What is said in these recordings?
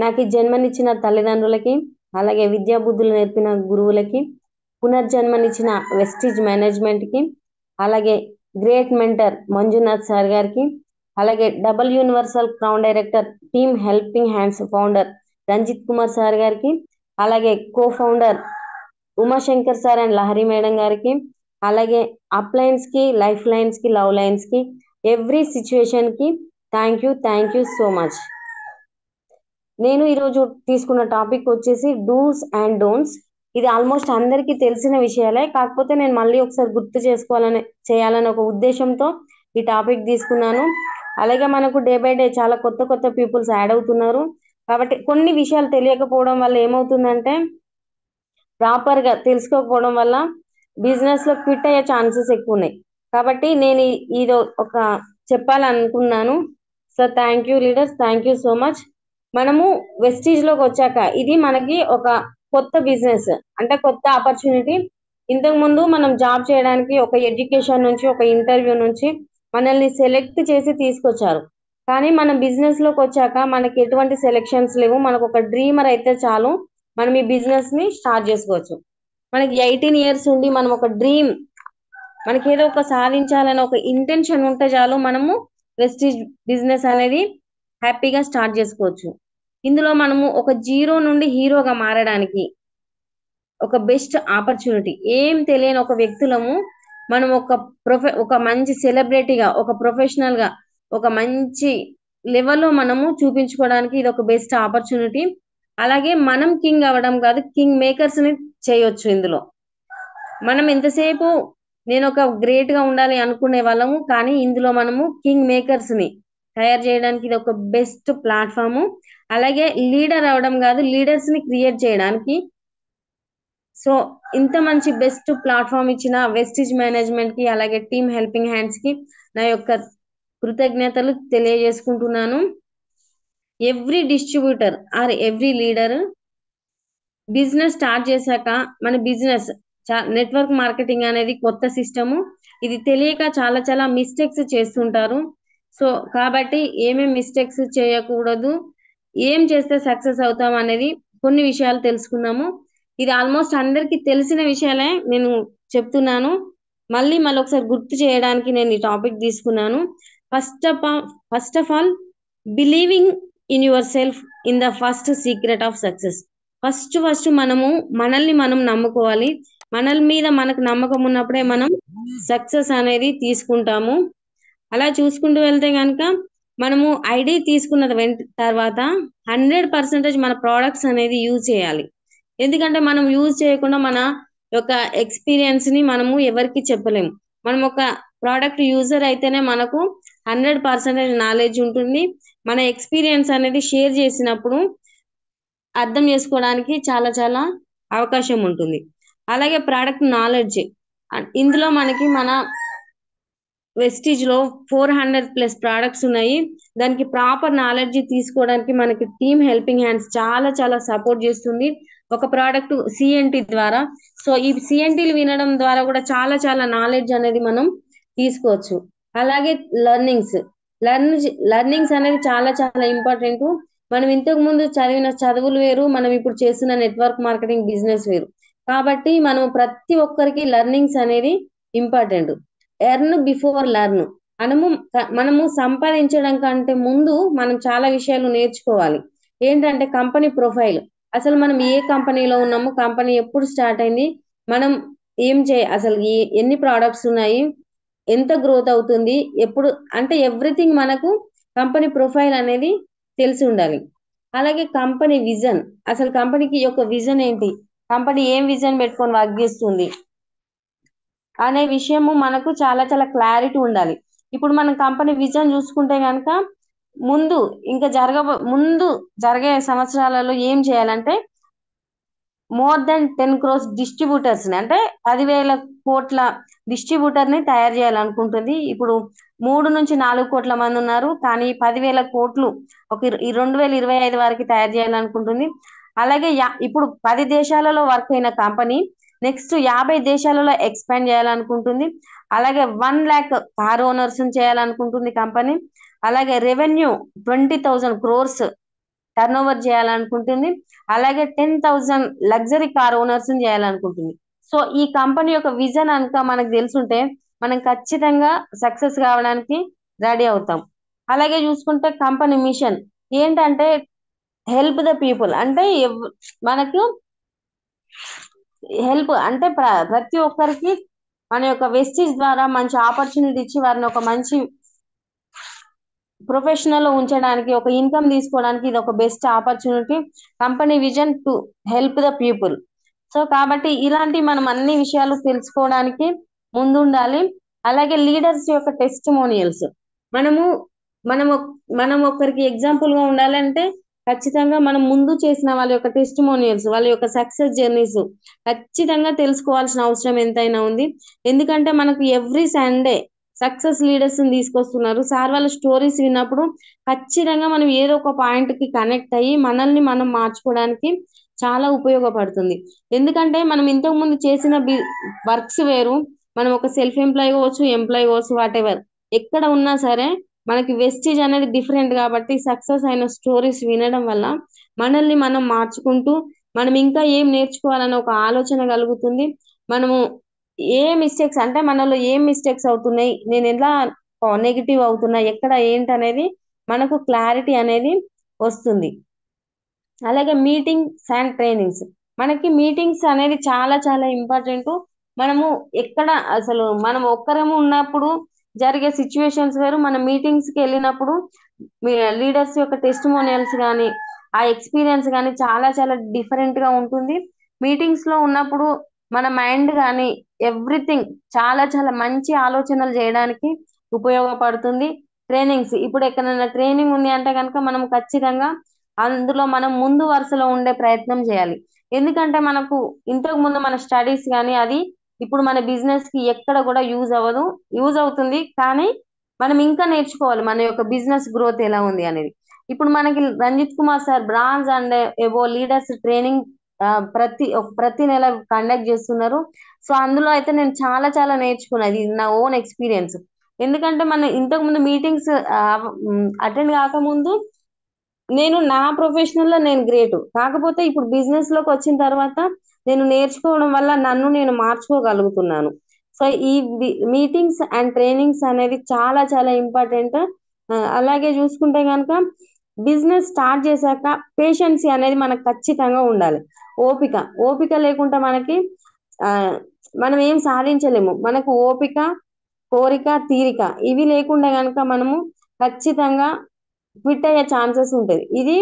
నాకు ఈ జన్మనిచ్చిన తల్లిదండ్రులకి, అలాగే విద్యా బుద్ధులు నేర్పిన గురువులకి, పునర్జన్మనిచ్చిన వెస్టీజ్ మేనేజ్మెంట్‌కి, అలాగే గ్రేట్ మెంటర్ మంజునాథ్ సార్ గారికి, అలాగే double universal crown director team helping hands founder Ranjith Kumar sir గారికి, అలాగే co founder Umashankar sir and Lahari madam గారికి, అలాగే అప్ లైన్స్ కి, లైఫ్ లైన్స్ కి, లవ్ లైన్స్ కి, ఎవ్రీ సిచ్యువేషన్ కి థ్యాంక్ యూ సో మచ్. నేను ఈరోజు తీసుకున్న టాపిక్ వచ్చేసి డూస్ అండ్ డోంట్స్. ఇది ఆల్మోస్ట్ అందరికీ తెలిసిన విషయాలే, కాకపోతే నేను మళ్ళీ ఒకసారి గుర్తు చేయాలని ఒక ఉద్దేశంతో ఈ టాపిక్ తీసుకున్నాను. అలాగే మనకు డే బై డే చాలా కొత్త కొత్త పీపుల్స్ యాడ్ అవుతున్నారు, కాబట్టి కొన్ని విషయాలు తెలియకపోవడం వల్ల ఏమవుతుందంటే ప్రాపర్ గా తెలుసుకోకపోవడం వల్ల బిజినెస్ లో క్విట్ అయ్యే ఛాన్సెస్ ఎక్కువ ఉన్నాయి. కాబట్టి నేను ఇది ఒక చెప్పాలనుకున్నాను. So thank you leaders, thank you so much. మనము వెస్టీజ్ లోకి వచ్చాక ఇది మనకి ఒక కొత్త బిజినెస్, అంటే కొత్త ఆపర్చునిటీ. ఇంతకు ముందు మనం జాబ్ చేయడానికి ఒక ఎడ్యుకేషన్ నుంచి, ఒక ఇంటర్వ్యూ నుంచి మనల్ని సెలెక్ట్ చేసి తీసుకొచ్చారు. కానీ మనం బిజినెస్ లోకి వచ్చాక మనకి ఎటువంటి సెలెక్షన్స్ లేవు. మనకు ఒక డ్రీమర్ అయితే చాలు, మనం ఈ బిజినెస్ ని స్టార్ట్ చేసుకోవచ్చు. మనకి 18 ఇయర్స్ ఉండి మనం ఒక డ్రీమ్, మనకి ఏదో ఒక సాధించాలని ఒక ఇంటెన్షన్ ఉంటే చాలు, మనము వెస్టీజ్ బిజినెస్ అనేది హ్యాపీగా స్టార్ట్ చేసుకోవచ్చు. ఇందులో మనము ఒక జీరో నుండి హీరోగా మారడానికి ఒక బెస్ట్ ఆపర్చునిటీ. ఏం తెలియని ఒక వ్యక్తులము మనం ఒక మంచి సెలబ్రిటీగా, ఒక ప్రొఫెషనల్ గా, ఒక మంచి లెవెల్లో మనము చూపించుకోవడానికి ఇది ఒక బెస్ట్ ఆపర్చునిటీ. అలాగే మనం కింగ్ అవ్వడం కాదు, కింగ్ మేకర్స్ ని చేయొచ్చు. ఇందులో మనం ఎంతసేపు నేను ఒక గ్రేట్ గా ఉండాలి అనుకునే వాళ్ళము, కానీ ఇందులో మనము కింగ్ మేకర్స్ ని తయారు చేయడానికి ఇది ఒక బెస్ట్ ప్లాట్ఫామ్. అలాగే లీడర్ అవడం కాదు, లీడర్స్ ని క్రియేట్ చేయడానికి. సో ఇంత మంచి బెస్ట్ ప్లాట్ఫామ్ ఇచ్చిన వెస్టీజ్ మేనేజ్మెంట్ కి, అలాగే టీమ్ హెల్పింగ్ హ్యాండ్స్ కి నా యొక్క కృతజ్ఞతలు తెలియజేసుకుంటున్నాను. Every distributor or every leader business start చేశాక, మన బిజినెస్ నెట్వర్క్ మార్కెటింగ్ అనేది కొత్త సిస్టము. ఇది తెలియక చాలా చాలా మిస్టేక్స్ చేస్తుంటారు. సో కాబట్టి ఏమేమి మిస్టేక్స్ చేయకూడదు, ఏం చేస్తే సక్సెస్ అవుతాం అనేది కొన్ని విషయాలు తెలుసుకుందాము. ఇది ఆల్మోస్ట్ అందరికీ తెలిసిన విషయాలే నేను చెప్తున్నాను. మళ్ళీ ఒకసారి గుర్తు చేయడానికి నేను ఈ టాపిక్ తీసుకున్నాను. First of all, believing in your self in the first secret of success. First మనము మనల్ని మనం నమ్ముకోవాలి. మనల్ మీద మనకు నమ్మకం ఉన్నప్పుడే మనం సక్సెస్ అనేది తీసుకుంటాము. అలా చూసుకుంటూ వెళ్తే కనుక మనము ఐడి తీసుకున్న తర్వాత 100% మన ప్రోడక్ట్స్ అనేది యూజ్ చేయాలి. ఎందుకంటే మనం యూజ్ చేయకుండా మన యొక్క ఎక్స్పీరియన్స్ ని మనము ఎవరికి చెప్పలేము. మనం ఒక ప్రోడక్ట్ యూజర్ అయితేనే మనకు 100% నాలెడ్జ్ ఉంటుంది. మన ఎక్స్పీరియన్స్ అనేది షేర్ చేసినప్పుడు అర్థం చేసుకోవడానికి చాలా చాలా అవకాశం ఉంటుంది. అలాగే ప్రోడక్ట్ నాలెడ్జ్, ఇందులో మనకి మన వెస్టీజ్ లో 400+ ప్రోడక్ట్స్ ఉన్నాయి. దానికి ప్రాపర్ నాలెడ్జ్ తీసుకోవడానికి మనకి టీమ్ హెల్పింగ్ హ్యాండ్స్ చాలా చాలా సపోర్ట్ చేస్తుంది, ఒక ప్రోడక్ట్ సిఎన్టీ ద్వారా. సో ఈ సిఎన్టీలు వినడం ద్వారా కూడా చాలా చాలా నాలెడ్జ్ అనేది మనం తీసుకోవచ్చు. అలాగే లర్నింగ్స్ అనేది చాలా చాలా ఇంపార్టెంట్. మనం ఇంతకు ముందు చదివిన చదువులు వేరు, మనం ఇప్పుడు చేస్తున్న నెట్వర్క్ మార్కెటింగ్ బిజినెస్ వేరు. కాబట్టి మనం ప్రతి ఒక్కరికి లర్నింగ్స్ అనేది ఇంపార్టెంట్. Earn before learn. మనము సంపాదించడం కంటే ముందు మనం చాలా విషయాలు నేర్చుకోవాలి. ఏంటంటే కంపెనీ ప్రొఫైల్, అసలు మనం ఏ కంపెనీలో ఉన్నాము, కంపెనీ ఎప్పుడు స్టార్ట్ అయింది, మనం అసలు ఎన్ని ప్రోడక్ట్స్ ఉన్నాయి, ఎంత గ్రోత్ అవుతుంది, ఎప్పుడు, అంటే ఎవ్రీథింగ్ మనకు కంపెనీ ప్రొఫైల్ అనేది తెలిసి ఉండాలి. అలాగే కంపెనీ విజన్, అసలు కంపెనీకి యొక్క విజన్ ఏంటి, కంపెనీ ఏం విజన్ పెట్టుకొని వర్క్ చేస్తుంది అనే విషయము మనకు చాలా చాలా క్లారిటీ ఉండాలి. ఇప్పుడు మనం కంపెనీ విజన్ చూసుకుంటే కనుక ముందు జరిగే సంవత్సరాలలో ఏం చేయాలంటే మోర్ దెన్ 10 crores డిస్ట్రిబ్యూటర్స్ ని, అంటే 10,000 కోట్ల డిస్ట్రిబ్యూటర్ ని తయారు చేయాలనుకుంటుంది. ఇప్పుడు 3 నుంచి 4 కోట్ల మంది ఉన్నారు, కానీ 10,000 కోట్లు ఒక 2025 వరకు తయారు చేయాలనుకుంటుంది. అలాగే ఇప్పుడు 10 దేశాలలో వర్క్ అయిన కంపెనీ నెక్స్ట్ 50 దేశాలలో ఎక్స్పాండ్ చేయాలనుకుంటుంది. అలాగే 1 lakh కార్ ఓనర్స్ చేయాలనుకుంటుంది కంపెనీ. అలాగే రెవెన్యూ 20,000 crores టర్న్ ఓవర్ చేయాలనుకుంటుంది. అలాగే 10,000 లగ్జరీ కార్ ఓనర్స్ చేయాలనుకుంటుంది. సో ఈ కంపెనీ యొక్క విజన్ కనుక మనకు తెలుసుంటే మనం ఖచ్చితంగా సక్సెస్ కావడానికి రెడీ అవుతాం. అలాగే చూసుకుంటే కంపెనీ మిషన్ ఏంటంటే హెల్ప్ ద పీపుల్, అంటే మనకు హెల్ప్ అంటే ప్రతి ఒక్కరికి మన యొక్క వెస్టీజ్ ద్వారా మంచి ఆపర్చునిటీ ఇచ్చి వారిని ఒక మంచి ప్రొఫెషనల్ లో ఉంచడానికి, ఒక ఇన్కమ్ తీసుకోవడానికి ఇది ఒక best opportunity. Company vision to help the people. So కాబట్టి ఇలాంటి మనం అన్ని విషయాలు తెలుసుకోవడానికి ముందుండాలి. అలాగే లీడర్స్ యొక్క టెస్టిమోనియల్స్ మనము మనము మనం ఒకరికి ఎగ్జాంపుల్ గా ఉండాలంటే ఖచ్చితంగా మనం ముందు చేసిన వాళ్ళ యొక్క టెస్టిమోనియల్స్, వాళ్ళ యొక్క సక్సెస్ జర్నీస్ ఖచ్చితంగా తెలుసుకోవాల్సిన అవసరం ఎంతైనా ఉంది. ఎందుకంటే మనకు ఎవ్రీ సండే సక్సెస్ లీడర్స్ తీసుకొస్తున్నారు. సార్ వాళ్ళ స్టోరీస్ విన్నప్పుడు ఖచ్చితంగా మనం ఏదో ఒక పాయింట్ కి కనెక్ట్ అయ్యి మనల్ని మనం మార్చుకోవడానికి చాలా ఉపయోగపడుతుంది. ఎందుకంటే మనం ఇంతకు ముందు చేసిన వర్క్స్ వేరు, మనం ఒక సెల్ఫ్ ఎంప్లాయ్ కావచ్చు, ఎంప్లాయ్ కావచ్చు, వాట్ ఎవర్ ఎక్కడ ఉన్నా సరే మనకి వెస్టేజ్ అనేది డిఫరెంట్. కాబట్టి సక్సెస్ అయిన స్టోరీస్ వినడం వల్ల మనల్ని మనం మార్చుకుంటూ మనం ఇంకా ఏం నేర్చుకోవాలన్న ఒక ఆలోచన కలుగుతుంది. మనము ఏ మిస్టేక్స్ అంటే మనలో ఏం మిస్టేక్స్ అవుతున్నాయి, నేను ఎలా నెగిటివ్ అవుతున్నా, ఎక్కడ ఏంటనేది మనకు క్లారిటీ అనేది వస్తుంది. అలాగే మీటింగ్స్ అండ్ ట్రైనింగ్స్ మనకి మీటింగ్స్ అనేది చాలా చాలా ఇంపార్టెంట్. మనము ఎక్కడ అసలు మనం ఒక్కరము ఉన్నప్పుడు జరిగే సిచ్యువేషన్స్ వేరు, మనం మీటింగ్స్ కి వెళ్ళినప్పుడు లీడర్స్ యొక్క టెస్టిమోనియల్స్ కానీ ఆ ఎక్స్పీరియన్స్ కానీ చాలా చాలా డిఫరెంట్ గా ఉంటుంది. మీటింగ్స్ లో ఉన్నప్పుడు మన మైండ్ కానీ ఎవ్రీథింగ్ చాలా చాలా మంచి ఆలోచనలు చేయడానికి ఉపయోగపడుతుంది. ట్రైనింగ్స్ ఇప్పుడు ఎక్కడైనా ట్రైనింగ్ ఉంది అంటే కనుక మనం ఖచ్చితంగా అందులో మనం ముందు వరుసలో ఉండే ప్రయత్నం చేయాలి. ఎందుకంటే మనకు ఇంతకు ముందు మన స్టడీస్ కానీ అది ఇప్పుడు మన బిజినెస్ కి ఎక్కడ కూడా యూజ్ అవ్వదు, యూజ్ అవుతుంది కానీ మనం ఇంకా నేర్చుకోవాలి మన యొక్క బిజినెస్ గ్రోత్ ఎలా ఉంది అనేది. ఇప్పుడు మనకి Ranjith Kumar sir bronze and ఏవో లీడర్స్ ట్రైనింగ్ ప్రతి నెల కండక్ట్ చేస్తున్నారు. సో అందులో అయితే నేను చాలా చాలా నేర్చుకున్నది, ఇది నా ఓన్ ఎక్స్పీరియన్స్. ఎందుకంటే మన ఇంతకు ముందు మీటింగ్స్ అటెండ్ కాకముందు నేను నా ప్రొఫెషనల్ లో నేను గ్రేట్, కాకపోతే ఇప్పుడు బిజినెస్ లోకి వచ్చిన తర్వాత నేను నేర్చుకోవడం వల్ల నన్ను నేను మార్చుకోగలుగుతున్నాను. సో ఈ మీటింగ్స్ అండ్ ట్రైనింగ్స్ అనేది చాలా చాలా ఇంపార్టెంట్. అలాగే చూసుకుంటే కనుక బిజినెస్ స్టార్ట్ చేశాక పేషెన్సీ అనేది మనకు ఖచ్చితంగా ఉండాలి. ఓపిక ఓపిక లేకుండా మనకి ఆ మనం ఏం సాధించలేము. మనకు ఓపిక, కోరిక, తీరిక ఇవి లేకుండా కనుక మనము ఖచ్చితంగా క్విట్ అయ్యే ఛాన్సెస్ ఉంటుంది. ఇది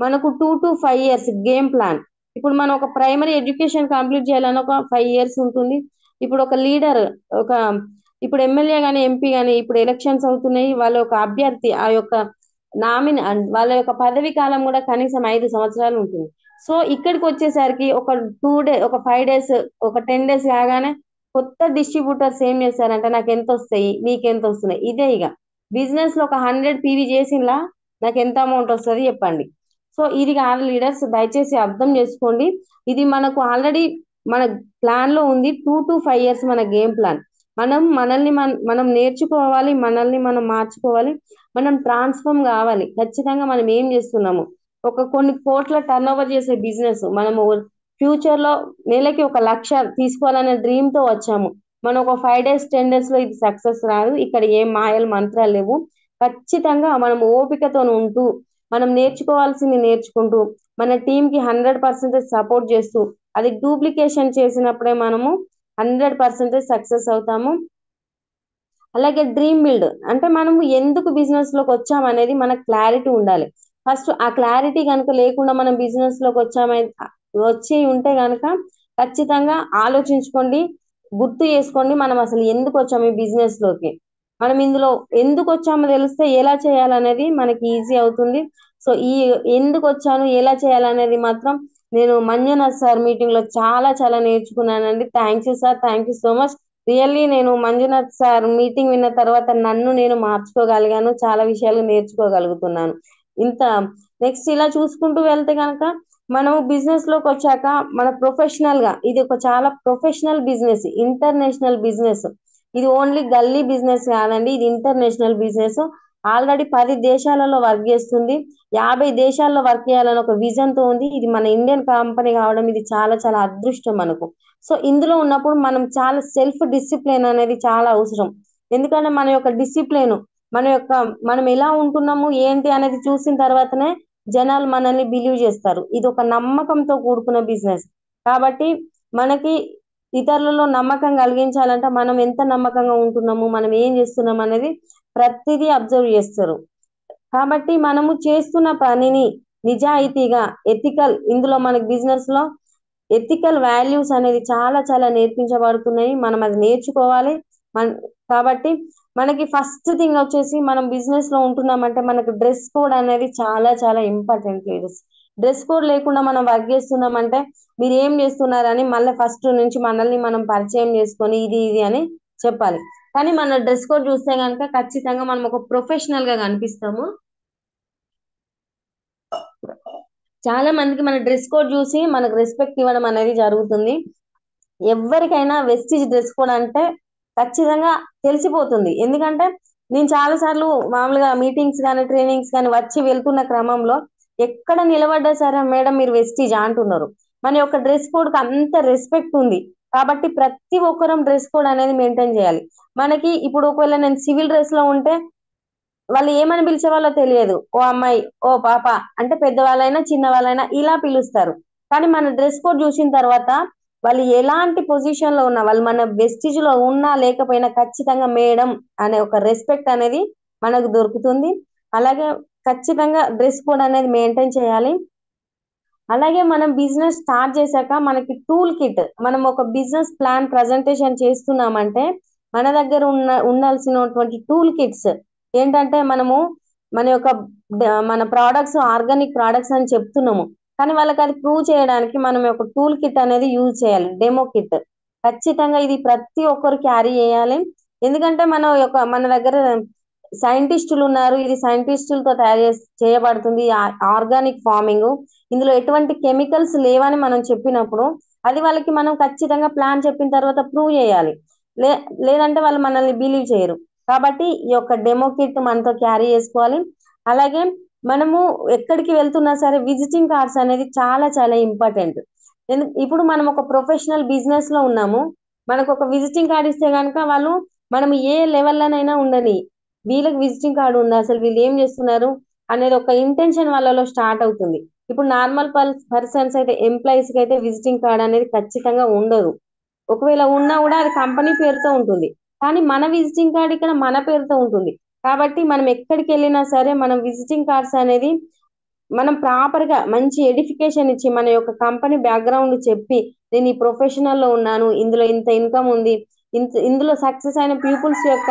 మనకు 2 to 5 years గేమ్ ప్లాన్. ఇప్పుడు మనం ఒక ప్రైమరీ ఎడ్యుకేషన్ కంప్లీట్ చేయాలని ఒక 5 years ఉంటుంది. ఇప్పుడు ఒక లీడర్, ఒక ఇప్పుడు ఎమ్మెల్యే కానీ ఎంపీ కానీ ఇప్పుడు ఎలక్షన్స్ అవుతున్నాయి, వాళ్ళ యొక్క అభ్యర్థి ఆ యొక్క నామిని వాళ్ళ యొక్క పదవి కాలం కూడా కనీసం 5 సంవత్సరాలు ఉంటుంది. సో ఇక్కడికి వచ్చేసరికి ఒక 2 days, ఒక 5 days, ఒక 10 days కాగానే కొత్త డిస్ట్రిబ్యూటర్స్ ఏం చేస్తారంటే నాకు ఎంత వస్తాయి, నీకు ఎంత వస్తున్నాయి, ఇదే ఇక బిజినెస్ లో ఒక 100 PV చేసినలా నాకు ఎంత అమౌంట్ వస్తుంది చెప్పండి. సో ఇది కాదు లీడర్స్, దయచేసి అర్థం చేసుకోండి. ఇది మనకు ఆల్రెడీ మన ప్లాన్ లో ఉంది. 2 to 5 years మన గేమ్ ప్లాన్. మనం నేర్చుకోవాలి, మనల్ని మనం మార్చుకోవాలి, మనం ట్రాన్స్ఫార్మ్ కావాలి. ఖచ్చితంగా మనం ఏం చేస్తున్నాము, ఒక కొన్ని కోట్ల టర్న్ ఓవర్ చేసే బిజినెస్ మనము ఫ్యూచర్ లో నెలకి 1 లక్ష తీసుకోవాలనే డ్రీమ్ తో వచ్చాము. మనం ఒక 5 days 10 days లో ఇది సక్సెస్ రాదు. ఇక్కడ ఏం మాయలు మంత్రాలు లేవు. ఖచ్చితంగా మనం ఓపికతో ఉంటూ మనం నేర్చుకోవాల్సింది నేర్చుకుంటూ మన టీం కి 100% సపోర్ట్ చేస్తూ అది డూప్లికేషన్ చేసినప్పుడే మనము 100% సక్సెస్ అవుతాము. అలాగే డ్రీమ్ బిల్డ్ అంటే మనము ఎందుకు బిజినెస్ లోకి వచ్చాం అనేది మనకు క్లారిటీ ఉండాలి. ఫస్ట్ ఆ క్లారిటీ కనుక లేకుండా మనం బిజినెస్ లోకి వచ్చి ఉంటే కనుక ఖచ్చితంగా ఆలోచించుకోండి, గుర్తు చేసుకోండి మనం అసలు ఎందుకు వచ్చాము ఈ బిజినెస్ లోకి. మనం ఇందులో ఎందుకు వచ్చామో తెలిస్తే ఎలా చేయాలనేది మనకి ఈజీ అవుతుంది. సో ఈ ఎందుకు వచ్చాను, ఎలా చేయాలనేది మాత్రం నేను మంజునాథ్ సార్ మీటింగ్ లో చాలా చాలా నేర్చుకున్నానండి. Thank you sir, thank you so much. Really నేను మంజునాథ్ సార్ మీటింగ్ విన్న తర్వాత నన్ను నేను మార్చుకోగలిగాను, చాలా విషయాలు నేర్చుకోగలుగుతున్నాను. ఇంత నెక్స్ట్ ఇలా చూసుకుంటూ వెళ్తే కనుక మనం బిజినెస్ లోకి వచ్చాక మన ప్రొఫెషనల్ గా ఇది ఒక చాలా ప్రొఫెషనల్ బిజినెస్, ఇంటర్నేషనల్ బిజినెస్. ఇది ఓన్లీ గల్లీ బిజినెస్ కాదండి, ఇది ఇంటర్నేషనల్ బిజినెస్. ఆల్రెడీ 10 దేశాలలో వర్క్ చేస్తుంది. 50 దేశాల్లో వర్క్ చేయాలని ఒక విజన్ తో ఉంది. ఇది మన ఇండియన్ కంపెనీ కావడం ఇది చాలా చాలా అదృష్టం మనకు. సో ఇందులో ఉన్నప్పుడు మనం చాలా సెల్ఫ్ డిసిప్లిన్ అనేది చాలా అవసరం. ఎందుకంటే మన యొక్క డిసిప్లిన్, మన యొక్క మనం ఎలా ఉంటున్నాము ఏంటి అనేది చూసిన తర్వాతనే జనాలు మనల్ని బిలీవ్ చేస్తారు. ఇది ఒక నమ్మకంతో కూడుకున్న బిజినెస్. కాబట్టి మనకి ఇతరులలో నమ్మకం కలిగించాలంటే మనం ఎంత నమ్మకంగా ఉంటున్నాము, మనం ఏం చేస్తున్నాం అనేది ప్రతిదీ అబ్జర్వ్ చేస్తారు. కాబట్టి మనము చేస్తున్న పనిని నిజాయితీగా ఎథికల్, ఇందులో మనకి బిజినెస్ లో ఎథికల్ వాల్యూస్ అనేది చాలా చాలా నేర్పించబడుతున్నాయి. మనం అది నేర్చుకోవాలి. మన కాబట్టి మనకి ఫస్ట్ థింగ్ వచ్చేసి మనం బిజినెస్ లో ఉంటున్నామంటే మనకు డ్రెస్ కోడ్ అనేది చాలా చాలా ఇంపార్టెంట్. లీడర్స్ డ్రెస్ కోడ్ లేకుండా మనం వర్క్ చేస్తున్నామంటే మీరు ఏం చేస్తున్నారని మళ్ళీ ఫస్ట్ నుంచి మనల్ని మనం పరిచయం చేసుకొని ఇది ఇది అని చెప్పాలి. కానీ మన డ్రెస్ కోడ్ చూస్తే కనుక ఖచ్చితంగా మనం ఒక ప్రొఫెషనల్ గా కనిపిస్తాము. చాలా మందికి మన డ్రెస్ కోడ్ చూసి మనకు రెస్పెక్ట్ ఇవ్వడం అనేది జరుగుతుంది. ఎవరికైనా వెస్టిజ్ డ్రెస్ కోడ్ అంటే ఖచ్చితంగా తెలిసిపోతుంది. ఎందుకంటే నేను చాలా సార్లు మామూలుగా మీటింగ్స్ కానీ ట్రైనింగ్స్ కానీ వచ్చి వెళ్తున్న క్రమంలో ఎక్కడ నిలబడ్డా సరే మేడం మీరు వెస్టిజ్ అంటున్నారు. మన యొక్క డ్రెస్ కోడ్ కి అంత రెస్పెక్ట్ ఉంది. కాబట్టి ప్రతి ఒక్కరం డ్రెస్ కోడ్ అనేది మెయింటైన్ చేయాలి. మనకి ఇప్పుడు ఒకవేళ నేను సివిల్ డ్రెస్ లో ఉంటే వాళ్ళు ఏమని పిలిచేవాళ్ళో తెలియదు. ఓ అమ్మాయి, ఓ పాప అంటే పెద్దవాళ్ళైనా చిన్నవాళ్ళైనా ఇలా పిలుస్తారు. కానీ మన డ్రెస్ కోడ్ చూసిన తర్వాత వాళ్ళు ఎలాంటి పొజిషన్ లో ఉన్నా, వాళ్ళు మన వెస్టిజ్ లో ఉన్నా లేకపోయినా ఖచ్చితంగా మేడం అనే ఒక రెస్పెక్ట్ అనేది మనకు దొరుకుతుంది. అలాగే ఖచ్చితంగా డ్రెస్ కోడ్ అనేది మెయింటైన్ చేయాలి. అలాగే మనం బిజినెస్ స్టార్ట్ చేశాక మనకి టూల్ కిట్, మనం ఒక బిజినెస్ ప్లాన్ ప్రజెంటేషన్ చేస్తున్నామంటే మన దగ్గర ఉండాల్సినటువంటి టూల్ కిట్స్ ఏంటంటే మనము మన యొక్క మన ప్రోడక్ట్స్ ఆర్గానిక్ ప్రోడక్ట్స్ అని చెప్తున్నాము. కానీ వాళ్ళకి అది ప్రూవ్ చేయడానికి మనం ఒక టూల్ కిట్ అనేది యూజ్ చేయాలి. డెమో కిట్ ఖచ్చితంగా ఇది ప్రతి ఒక్కరు క్యారీ చేయాలి. ఎందుకంటే మన దగ్గర సైంటిస్టులు ఉన్నారు. ఇది సైంటిస్టులతో చేయబడుతుంది ఆర్గానిక్ ఫార్మింగ్. ఇందులో ఎటువంటి కెమికల్స్ లేవని మనం చెప్పినప్పుడు అది వాళ్ళకి మనం ఖచ్చితంగా ప్లాన్ చెప్పిన తర్వాత ప్రూవ్ చేయాలి. లే లేదంటే వాళ్ళు మనల్ని బిలీవ్ చేయరు. కాబట్టి ఈ యొక్క డెమో కిట్ మనతో క్యారీ చేసుకోవాలి. అలాగే మనము ఎక్కడికి వెళ్తున్నా సరే విజిటింగ్ కార్డ్స్ అనేది చాలా చాలా ఇంపార్టెంట్. ఇప్పుడు మనం ఒక ప్రొఫెషనల్ బిజినెస్ లో ఉన్నాము. మనకు ఒక విజిటింగ్ కార్డ్ ఇస్తే కనుక వాళ్ళు మనం ఏ లెవెల్లోనైనా ఉండని వీళ్ళకి విజిటింగ్ కార్డు ఉందా, అసలు వీళ్ళు ఏం చేస్తున్నారు అనేది ఒక ఇంటెన్షన్ వాళ్ళలో స్టార్ట్ అవుతుంది. ఇప్పుడు నార్మల్ పర్సన్స్ అయితే ఎంప్లాయీస్ కి అయితే విజిటింగ్ కార్డ్ అనేది ఖచ్చితంగా ఉండదు. ఒకవేళ ఉన్నా కూడా అది కంపెనీ పేరుతో ఉంటుంది. కానీ మన విజిటింగ్ కార్డ్ ఇక్కడ మన పేరుతో ఉంటుంది. కాబట్టి మనం ఎక్కడికి వెళ్ళినా సరే మనం విజిటింగ్ కార్డ్స్ అనేది మనం ప్రాపర్ గా మంచి ఎడిఫికేషన్ ఇచ్చి మన యొక్క కంపెనీ బ్యాక్గ్రౌండ్ చెప్పి నేను ఈ ప్రొఫెషనల్ లో ఉన్నాను, ఇందులో ఇంత ఇన్కమ్ ఉంది, ఇందులో సక్సెస్ అయిన పీపుల్స్ యొక్క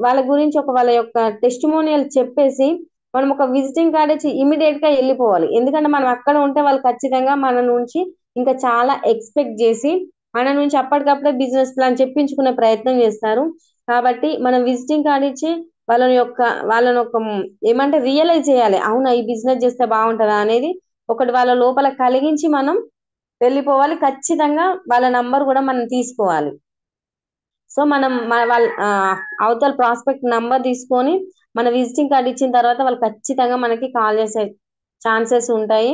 వాళ్ళ గురించి వాళ్ళ యొక్క టెస్టిమోనియల్ చెప్పేసి మనం ఒక విజిటింగ్ కార్డ్ ఇచ్చి ఇమీడియట్ గా వెళ్ళిపోవాలి. ఎందుకంటే మనం అక్కడ ఉంటే వాళ్ళు ఖచ్చితంగా మన నుంచి ఇంకా చాలా ఎక్స్పెక్ట్ చేసి మన నుంచి అప్పటికప్పుడే బిజినెస్ ప్లాన్ చెప్పించుకునే ప్రయత్నం చేస్తారు. కాబట్టి మనం విజిటింగ్ కార్డ్ ఇచ్చి వాళ్ళని ఒక ఏమంటే రియలైజ్ చేయాలి. అవునా ఈ బిజినెస్ చేస్తే బాగుంటుందా అనేది ఒకటి వాళ్ళ లోపల కలిగించి మనం వెళ్ళిపోవాలి. ఖచ్చితంగా వాళ్ళ నంబర్ కూడా మనం తీసుకోవాలి. సో మనం వాళ్ళ అవతల ప్రాస్పెక్ట్ నంబర్ తీసుకొని మన విజిటింగ్ కార్డ్ ఇచ్చిన తర్వాత వాళ్ళు ఖచ్చితంగా మనకి కాల్ చేసే ఛాన్సెస్ ఉంటాయి.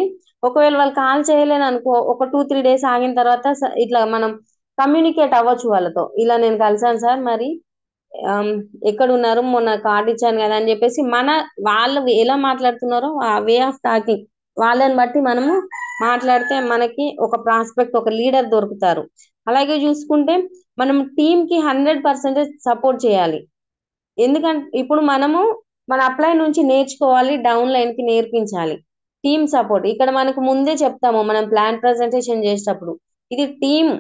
ఒకవేళ వాళ్ళు కాల్ చేయలేని అనుకో, ఒక 2-3 డేస్ ఆగిన తర్వాత ఇట్లా మనం కమ్యూనికేట్ అవ్వచ్చు వాళ్ళతో. ఇలా నేను కలిసాను సార్, మరి ఆమ్, ఎక్కడ ఉన్నారు, మొన్న కార్డు ఇచ్చాను కదా అని చెప్పేసి వాళ్ళు ఎలా మాట్లాడుతున్నారో ఆ వే ఆఫ్ టాకింగ్ వాళ్ళని బట్టి మనము మాట్లాడితే మనకి ఒక ప్రాస్పెక్ట్, ఒక లీడర్ దొరుకుతారు. అలాగే చూసుకుంటే మనం టీమ్ కి 100% సపోర్ట్ చేయాలి. ఎందుకంటే ఇప్పుడు మన అప్లై నుంచి నేర్చుకోవాలి, డౌన్ లైన్ కి నేర్పించాలి. టీమ్ సపోర్ట్ ఇక్కడ మనకు ముందే చెప్తాము మనం ప్లాన్ ప్రజెంటేషన్ చేసేటప్పుడు ఇది టీమ్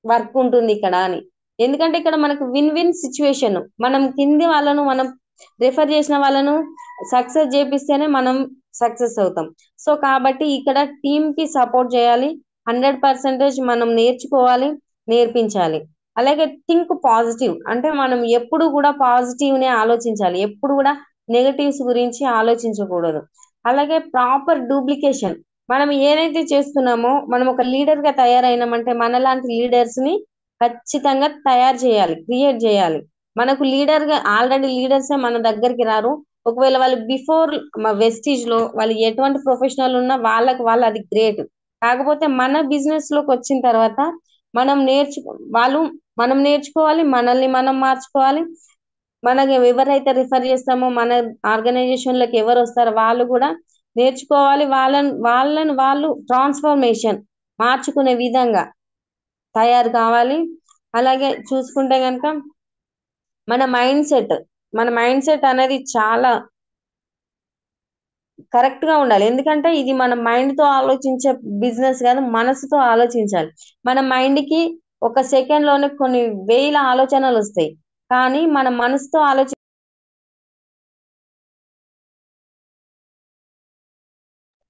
వర్క్ ఉంటుంది ఇక్కడ అని. ఎందుకంటే ఇక్కడ మనకు విన్ విన్ సిచ్యువేషన్, మనం కింది వాళ్ళను మనం రిఫర్ చేసిన వాళ్ళను సక్సెస్ చేపిస్తేనే మనం సక్సెస్ అవుతాం. సో కాబట్టి ఇక్కడ టీమ్ కి సపోర్ట్ చేయాలి. 100% మనం నేర్చుకోవాలి, నేర్పించాలి. అలాగే థింక్ పాజిటివ్, అంటే మనం ఎప్పుడు కూడా పాజిటివ్ నే ఆలోచించాలి. ఎప్పుడు కూడా నెగటివ్స్ గురించి ఆలోచించకూడదు. అలాగే ప్రాపర్ డూప్లికేషన్, మనం ఏదైతే చేస్తున్నామో మనం ఒక లీడర్ గా తయారైనామంటే మనలాంటి లీడర్స్ ని ఖచ్చితంగా తయారు చేయాలి, క్రియేట్ చేయాలి. మనకు లీడర్ గా ఆల్రెడీ లీడర్సే మన దగ్గరికి రారు, ఒకవేళ వాళ్ళు బిఫోర్ వెస్టీజ్ లో వాళ్ళు ఎటువంటి ప్రొఫెషనల్ ఉన్నా వాళ్ళు అది గ్రేట్. కాకపోతే మన బిజినెస్ లోకి వచ్చిన తర్వాత మనం నేర్చు వాళ్ళు మనం నేర్చుకోవాలి, మనల్ని మనం మార్చుకోవాలి. మనకి ఎవరైతే రిఫర్ చేస్తామో మన ఆర్గనైజేషన్ లోకి ఎవరు వస్తారో వాళ్ళు కూడా నేర్చుకోవాలి. వాళ్ళని వాళ్ళు ట్రాన్స్ఫర్మేషన్ మార్చుకునే విధంగా తయారు కావాలి. అలాగే చూసుకుంటే కనుక మన మైండ్ సెట్ మన మైండ్ సెట్ అనేది చాలా కరెక్ట్ గా ఉండాలి. ఎందుకంటే ఇది మన మైండ్ తో ఆలోచించే బిజినెస్ కాదు, మనసుతో ఆలోచించాలి. మన మైండ్ కి ఒక సెకండ్ లోనే కొన్ని వేల ఆలోచనలు వస్తాయి. కానీ మన మనసుతో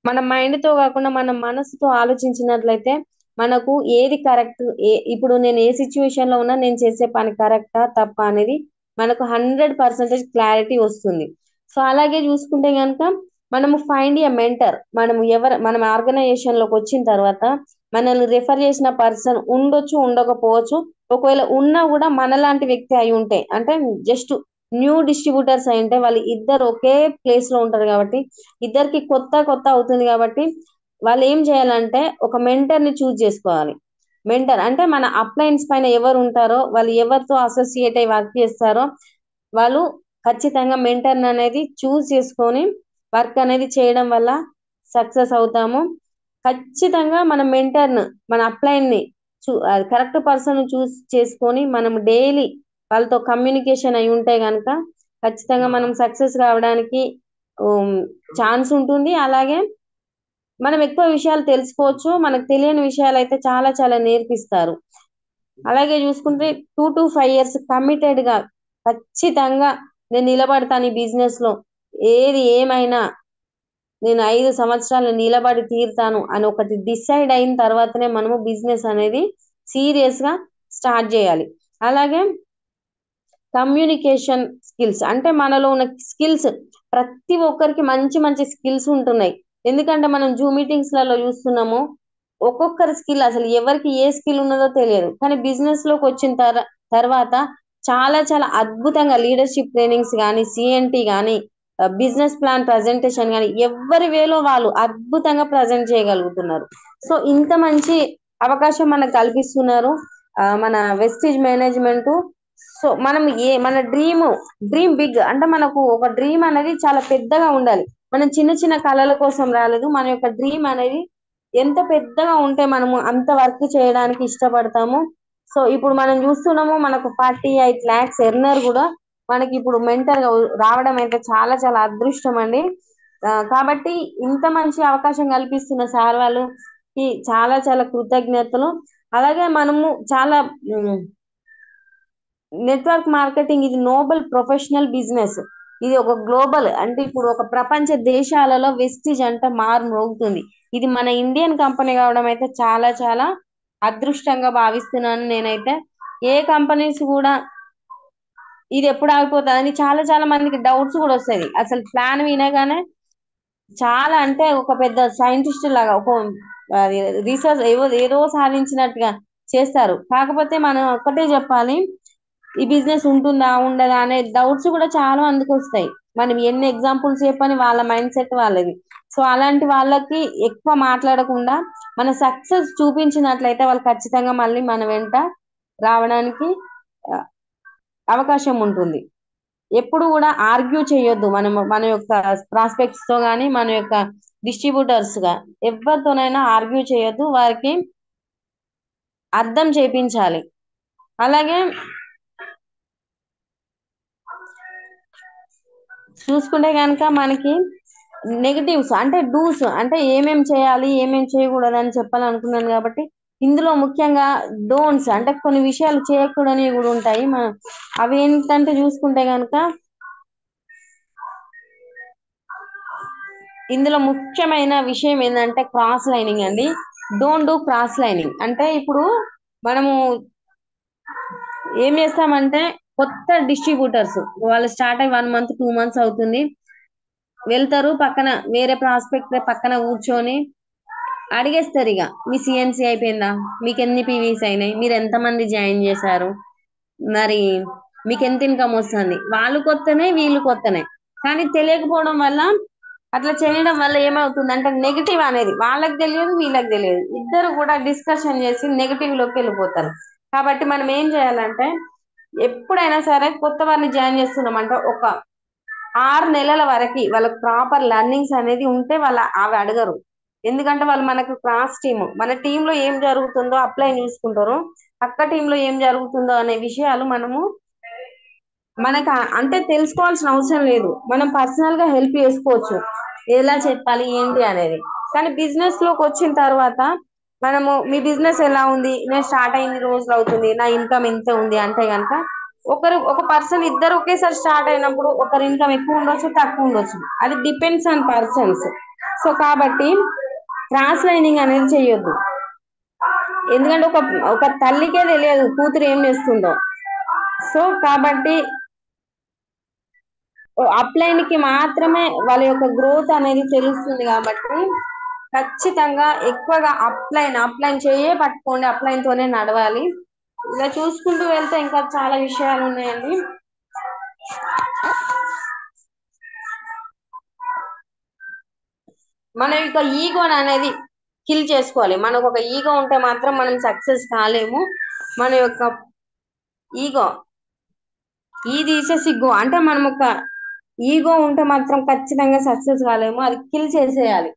మన మైండ్ తో కాకుండా మన మనసుతో ఆలోచించినట్లయితే మనకు ఏది కరెక్ట్, ఇప్పుడు నేను ఏ సిచ్యువేషన్ లో ఉన్నా నేను చేసే పని కరెక్టా తప్ప అనేది మనకు 100% క్లారిటీ వస్తుంది. సో అలాగే చూసుకుంటే కనుక మనము ఫైండ్ ఎ మెంటర్. మనం ఆర్గనైజేషన్ లోకి వచ్చిన తర్వాత మనల్ని రిఫర్ చేసిన పర్సన్ ఉండొచ్చు, ఉండకపోవచ్చు. ఒకవేళ ఉన్నా కూడా మనలాంటి వ్యక్తి అయి ఉంటే, అంటే జస్ట్ న్యూ డిస్ట్రిబ్యూటర్స్ అయి ఉంటే, వాళ్ళు ఇద్దరు ఒకే ప్లేస్ లో ఉంటారు కాబట్టి ఇద్దరికి కొత్త కొత్త అవుతుంది కాబట్టి వాళ్ళు ఏం చేయాలంటే ఒక మెంటర్ ని చూజ్ చేసుకోవాలి. మెంటర్ అంటే మన అప్లైన్స్ పైన ఎవరు ఉంటారో, వాళ్ళు ఎవరితో అసోసియేట్ అయి వర్క్ చేస్తారో వాళ్ళు ఖచ్చితంగా మెంటర్ అనేది చూజ్ చేసుకొని వర్క్ అనేది చేయడం వల్ల సక్సెస్ అవుతాము. ఖచ్చితంగా మన మెంటర్ మన అప్లైన్ ని కరెక్ట్ పర్సన్ చూస్ చేసుకొని మనం డైలీ వాళ్ళతో కమ్యూనికేషన్ అయి ఉంటే గనక ఖచ్చితంగా మనం సక్సెస్ కావడానికి ఛాన్స్ ఉంటుంది. అలాగే మనం ఎక్కువ విషయాలు తెలుసుకోవచ్చు. మనకు తెలియని విషయాలు అయితే చాలా చాలా నేర్పిస్తారు. అలాగే చూసుకుంటే 2 to 5 years కమిటెడ్ గా ఖచ్చితంగా నేను నిలబడతాను ఈ బిజినెస్ లో, ఏది ఏమైనా నేను 5 సంవత్సరాలు నిలబడి తీరుతాను అని ఒకటి డిసైడ్ అయిన తర్వాతనే మనము బిజినెస్ అనేది సీరియస్ గా స్టార్ట్ చేయాలి. అలాగే కమ్యూనికేషన్ స్కిల్స్ అంటే మనలో ఉన్న స్కిల్స్, ప్రతి ఒక్కరికి మంచి మంచి స్కిల్స్ ఉంటున్నాయి. ఎందుకంటే మనం జూమ్ మీటింగ్స్ లలో చూస్తున్నాము, ఒక్కొక్కరి స్కిల్ అసలు ఎవరికి ఏ స్కిల్ ఉన్నదో తెలియదు. కానీ బిజినెస్ లోకి వచ్చిన తర్వాత చాలా చాలా అద్భుతంగా లీడర్షిప్ ట్రైనింగ్స్ కానీ, సిఎన్టీ కానీ, బిజినెస్ ప్లాన్ ప్రజెంటేషన్ కానీ ఎవరి వేలో వాళ్ళు అద్భుతంగా ప్రజెంట్ చేయగలుగుతున్నారు. సో ఇంత మంచి అవకాశం మనకు కల్పిస్తున్నారు మన వెస్టీజ్ మేనేజ్మెంట్. సో మనం మన డ్రీమ్ బిగ్, అంటే మనకు ఒక డ్రీమ్ అనేది చాలా పెద్దగా ఉండాలి. మనం చిన్న చిన్న కళల కోసం రాలేదు. మన యొక్క డ్రీమ్ అనేది ఎంత పెద్దగా ఉంటే మనము అంత వర్క్ చేయడానికి ఇష్టపడతాము. సో ఇప్పుడు మనం చూస్తున్నాము, మనకు 48 lakhs ఎర్నర్ కూడా మనకి ఇప్పుడు మెంటర్ గా రావడం అయితే చాలా చాలా అదృష్టం అండి. కాబట్టి ఇంత మంచి అవకాశం కల్పిస్తున్న సార్ వాళ్ళకి చాలా చాలా కృతజ్ఞతలు. అలాగే మనము చాలా నెట్వర్క్ మార్కెటింగ్ ఇది నోబెల్ ప్రొఫెషనల్ బిజినెస్. ఇది ఒక గ్లోబల్, అంటే ఇప్పుడు ఒక ప్రపంచ దేశాలలో వెస్టీజ్ అంటే మారు మోగుతుంది. ఇది మన ఇండియన్ కంపెనీ కావడం అయితే చాలా చాలా అదృష్టంగా భావిస్తున్నాను నేనైతే. ఏ కంపెనీస్ కూడా ఇది ఎప్పుడు ఆగిపోతుంది అని చాలా చాలా మందికి డౌట్స్ కూడా వస్తాయి. అసలు ప్లాన్ వినగానే చాలా, అంటే ఒక పెద్ద సైంటిస్ట్ లాగా ఒక రీసెర్చ్ ఏదో సాధించినట్టుగా చేస్తారు. కాకపోతే మనం ఒక్కటే చెప్పాలి, ఈ బిజినెస్ ఉంటుందా ఉండదా అనే డౌట్స్ కూడా చాలా మందికి వస్తాయి. మనం ఎన్ని ఎగ్జాంపుల్స్ చెప్పని వాళ్ళ మైండ్ సెట్ వాళ్ళది. సో అలాంటి వాళ్ళకి ఎక్కువ మాట్లాడకుండా మన సక్సెస్ చూపించినట్లయితే వాళ్ళు ఖచ్చితంగా మళ్ళీ మన వెంట రావడానికి ఆ, అవకాశం ఉంటుంది. ఎప్పుడు కూడా ఆర్గ్యూ చేయొద్దు. మన యొక్క ప్రాస్పెక్ట్స్ తో గానీ, మన యొక్క డిస్ట్రిబ్యూటర్స్ గా ఎవరితోనైనా ఆర్గ్యూ చేయొద్దు, వారికి అర్థం చేపించాలి. అలాగే చూసుకుంటే కనుక మనకి నెగటివ్స్ అంటే డూస్, అంటే ఏమేం చేయాలి ఏమేం చేయకూడదు అని చెప్పాలనుకున్నాను కాబట్టి ఇందులో ముఖ్యంగా డోంట్స్ అంటే కొన్ని విషయాలు చేయకూడని కూడా ఉంటాయి. అవి ఏంటంటే చూసుకుంటే కనుక ఇందులో ముఖ్యమైన విషయం ఏంటంటే క్రాస్ లైనింగ్ అండి. Don't do cross lining. అంటే ఇప్పుడు మనము ఏం చేస్తామంటే కొత్త డిస్ట్రిబ్యూటర్స్ వాళ్ళు స్టార్ట్ అయ్యి 1 month 2 months అవుతుంది, వెళ్తారు, పక్కన వేరే ప్రాస్పెక్ట్ పక్కన కూర్చొని అడిగేస్తారు ఇక మీ సిఎన్సి అయిపోయిందా, మీకు ఎన్ని పీవీస్ అయినాయి, మీరు ఎంతమంది జాయిన్ చేశారు, మరి మీకు ఎంత ఇన్కమ్ వస్తుంది. వాళ్ళు కొత్తనే వీళ్ళు కొత్తనే, కానీ తెలియకపోవడం వల్ల అట్లా చేయడం వల్ల ఏమవుతుంది అంటే నెగిటివ్ అనేది వాళ్ళకి తెలియదు వీళ్ళకి తెలియదు, ఇద్దరు కూడా డిస్కషన్ చేసి నెగిటివ్ లోకి వెళ్ళిపోతారు. కాబట్టి మనం ఏం చేయాలంటే ఎప్పుడైనా సరే కొత్త వారిని జాయిన్ చేస్తున్నాం అంటే ఒక 6 నెలల వరకు వాళ్ళకి ప్రాపర్ లర్నింగ్స్ అనేది ఉంటే అవి అడగరు. ఎందుకంటే వాళ్ళు మనకు క్రాస్ టీమ్, మన టీంలో ఏం జరుగుతుందో అప్లై చూసుకుంటారు, పక్క టీంలో ఏం జరుగుతుందో అనే విషయాలు మనకు అంటే తెలుసుకోవాల్సిన అవసరం లేదు, మనం పర్సనల్ గా హెల్ప్ చేసుకోవచ్చు ఎలా చెప్పాలి ఏంటి అనేది. కానీ బిజినెస్ లోకి వచ్చిన తర్వాత మనము మీ బిజినెస్ ఎలా ఉంది, నేను స్టార్ట్ అయిన రోజులు అవుతుంది, నా ఇన్కమ్ ఎంత ఉంది అంటే కనుక ఒక పర్సన్ ఇద్దరు ఒకేసారి స్టార్ట్ అయినప్పుడు ఒకరి ఇన్కమ్ ఎక్కువ ఉండొచ్చు తక్కువ ఉండొచ్చు, అది డిపెండ్స్ ఆన్ పర్సన్స్. సో కాబట్టి క్రాస్ లైనింగ్ అనేది చెయ్యొద్దు. ఎందుకంటే ఒక ఒక తల్లికే తెలియదు కూతురు ఏం చేస్తుందో. సో కాబట్టి అప్లైన్ కి మాత్రమే వాళ్ళ యొక్క గ్రోత్ అనేది తెలుస్తుంది. కాబట్టి ఖచ్చితంగా ఎక్కువగా అప్లైన్ చేయే పట్టుకోండి, అప్లైన్ తోనే నడవాలి. ఇలా చూసుకుంటూ వెళ్తే ఇంకా చాలా విషయాలు ఉన్నాయండి. మన యొక్క ఈగో అనేది కిల్ చేసుకోవాలి. మనకు ఒక ఈగో ఉంటే మాత్రం మనం సక్సెస్ కాలేము. మన యొక్క ఈగో తీసే సిగ్గు అంటే మనం ఒక ఈగో ఉంటే మాత్రం ఖచ్చితంగా సక్సెస్ కాలేము, అది కిల్ చేసేయాలి.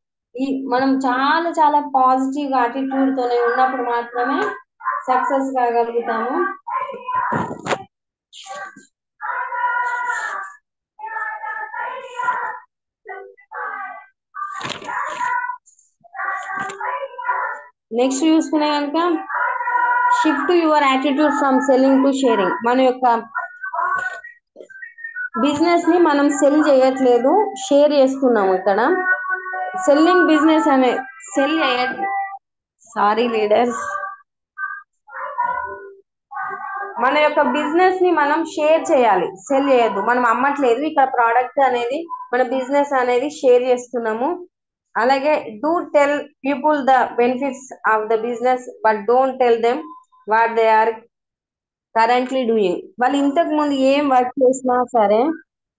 మనం చాలా చాలా పాజిటివ్ యాటిట్యూడ్ తోనే ఉన్నప్పుడు మాత్రమే సక్సెస్ కాగలుగుతాము. నెక్స్ట్ చూసుకునే కనుక shift your attitude from selling to sharing. మన యొక్క బిజినెస్ ని మనం సెల్ చేయట్లేదు, షేర్ చేస్తున్నాము. ఇక్కడ సెల్లింగ్ బిజినెస్ అనే సెల్ సారీ లీడర్స్, మన యొక్క బిజినెస్ ని మనం షేర్ చేయాలి, సెల్ చేయొద్దు. మనం అమ్మట్లేదు, ఇక్కడ ప్రోడక్ట్ అనేది మన బిజినెస్ అనేది షేర్ చేస్తున్నాము. అలాగే do tell people the benefits of the business but don't tell them what they are currently doing. వాళ్ళు ఇంతకు ముందు ఏం వర్క్ చేసినా సరే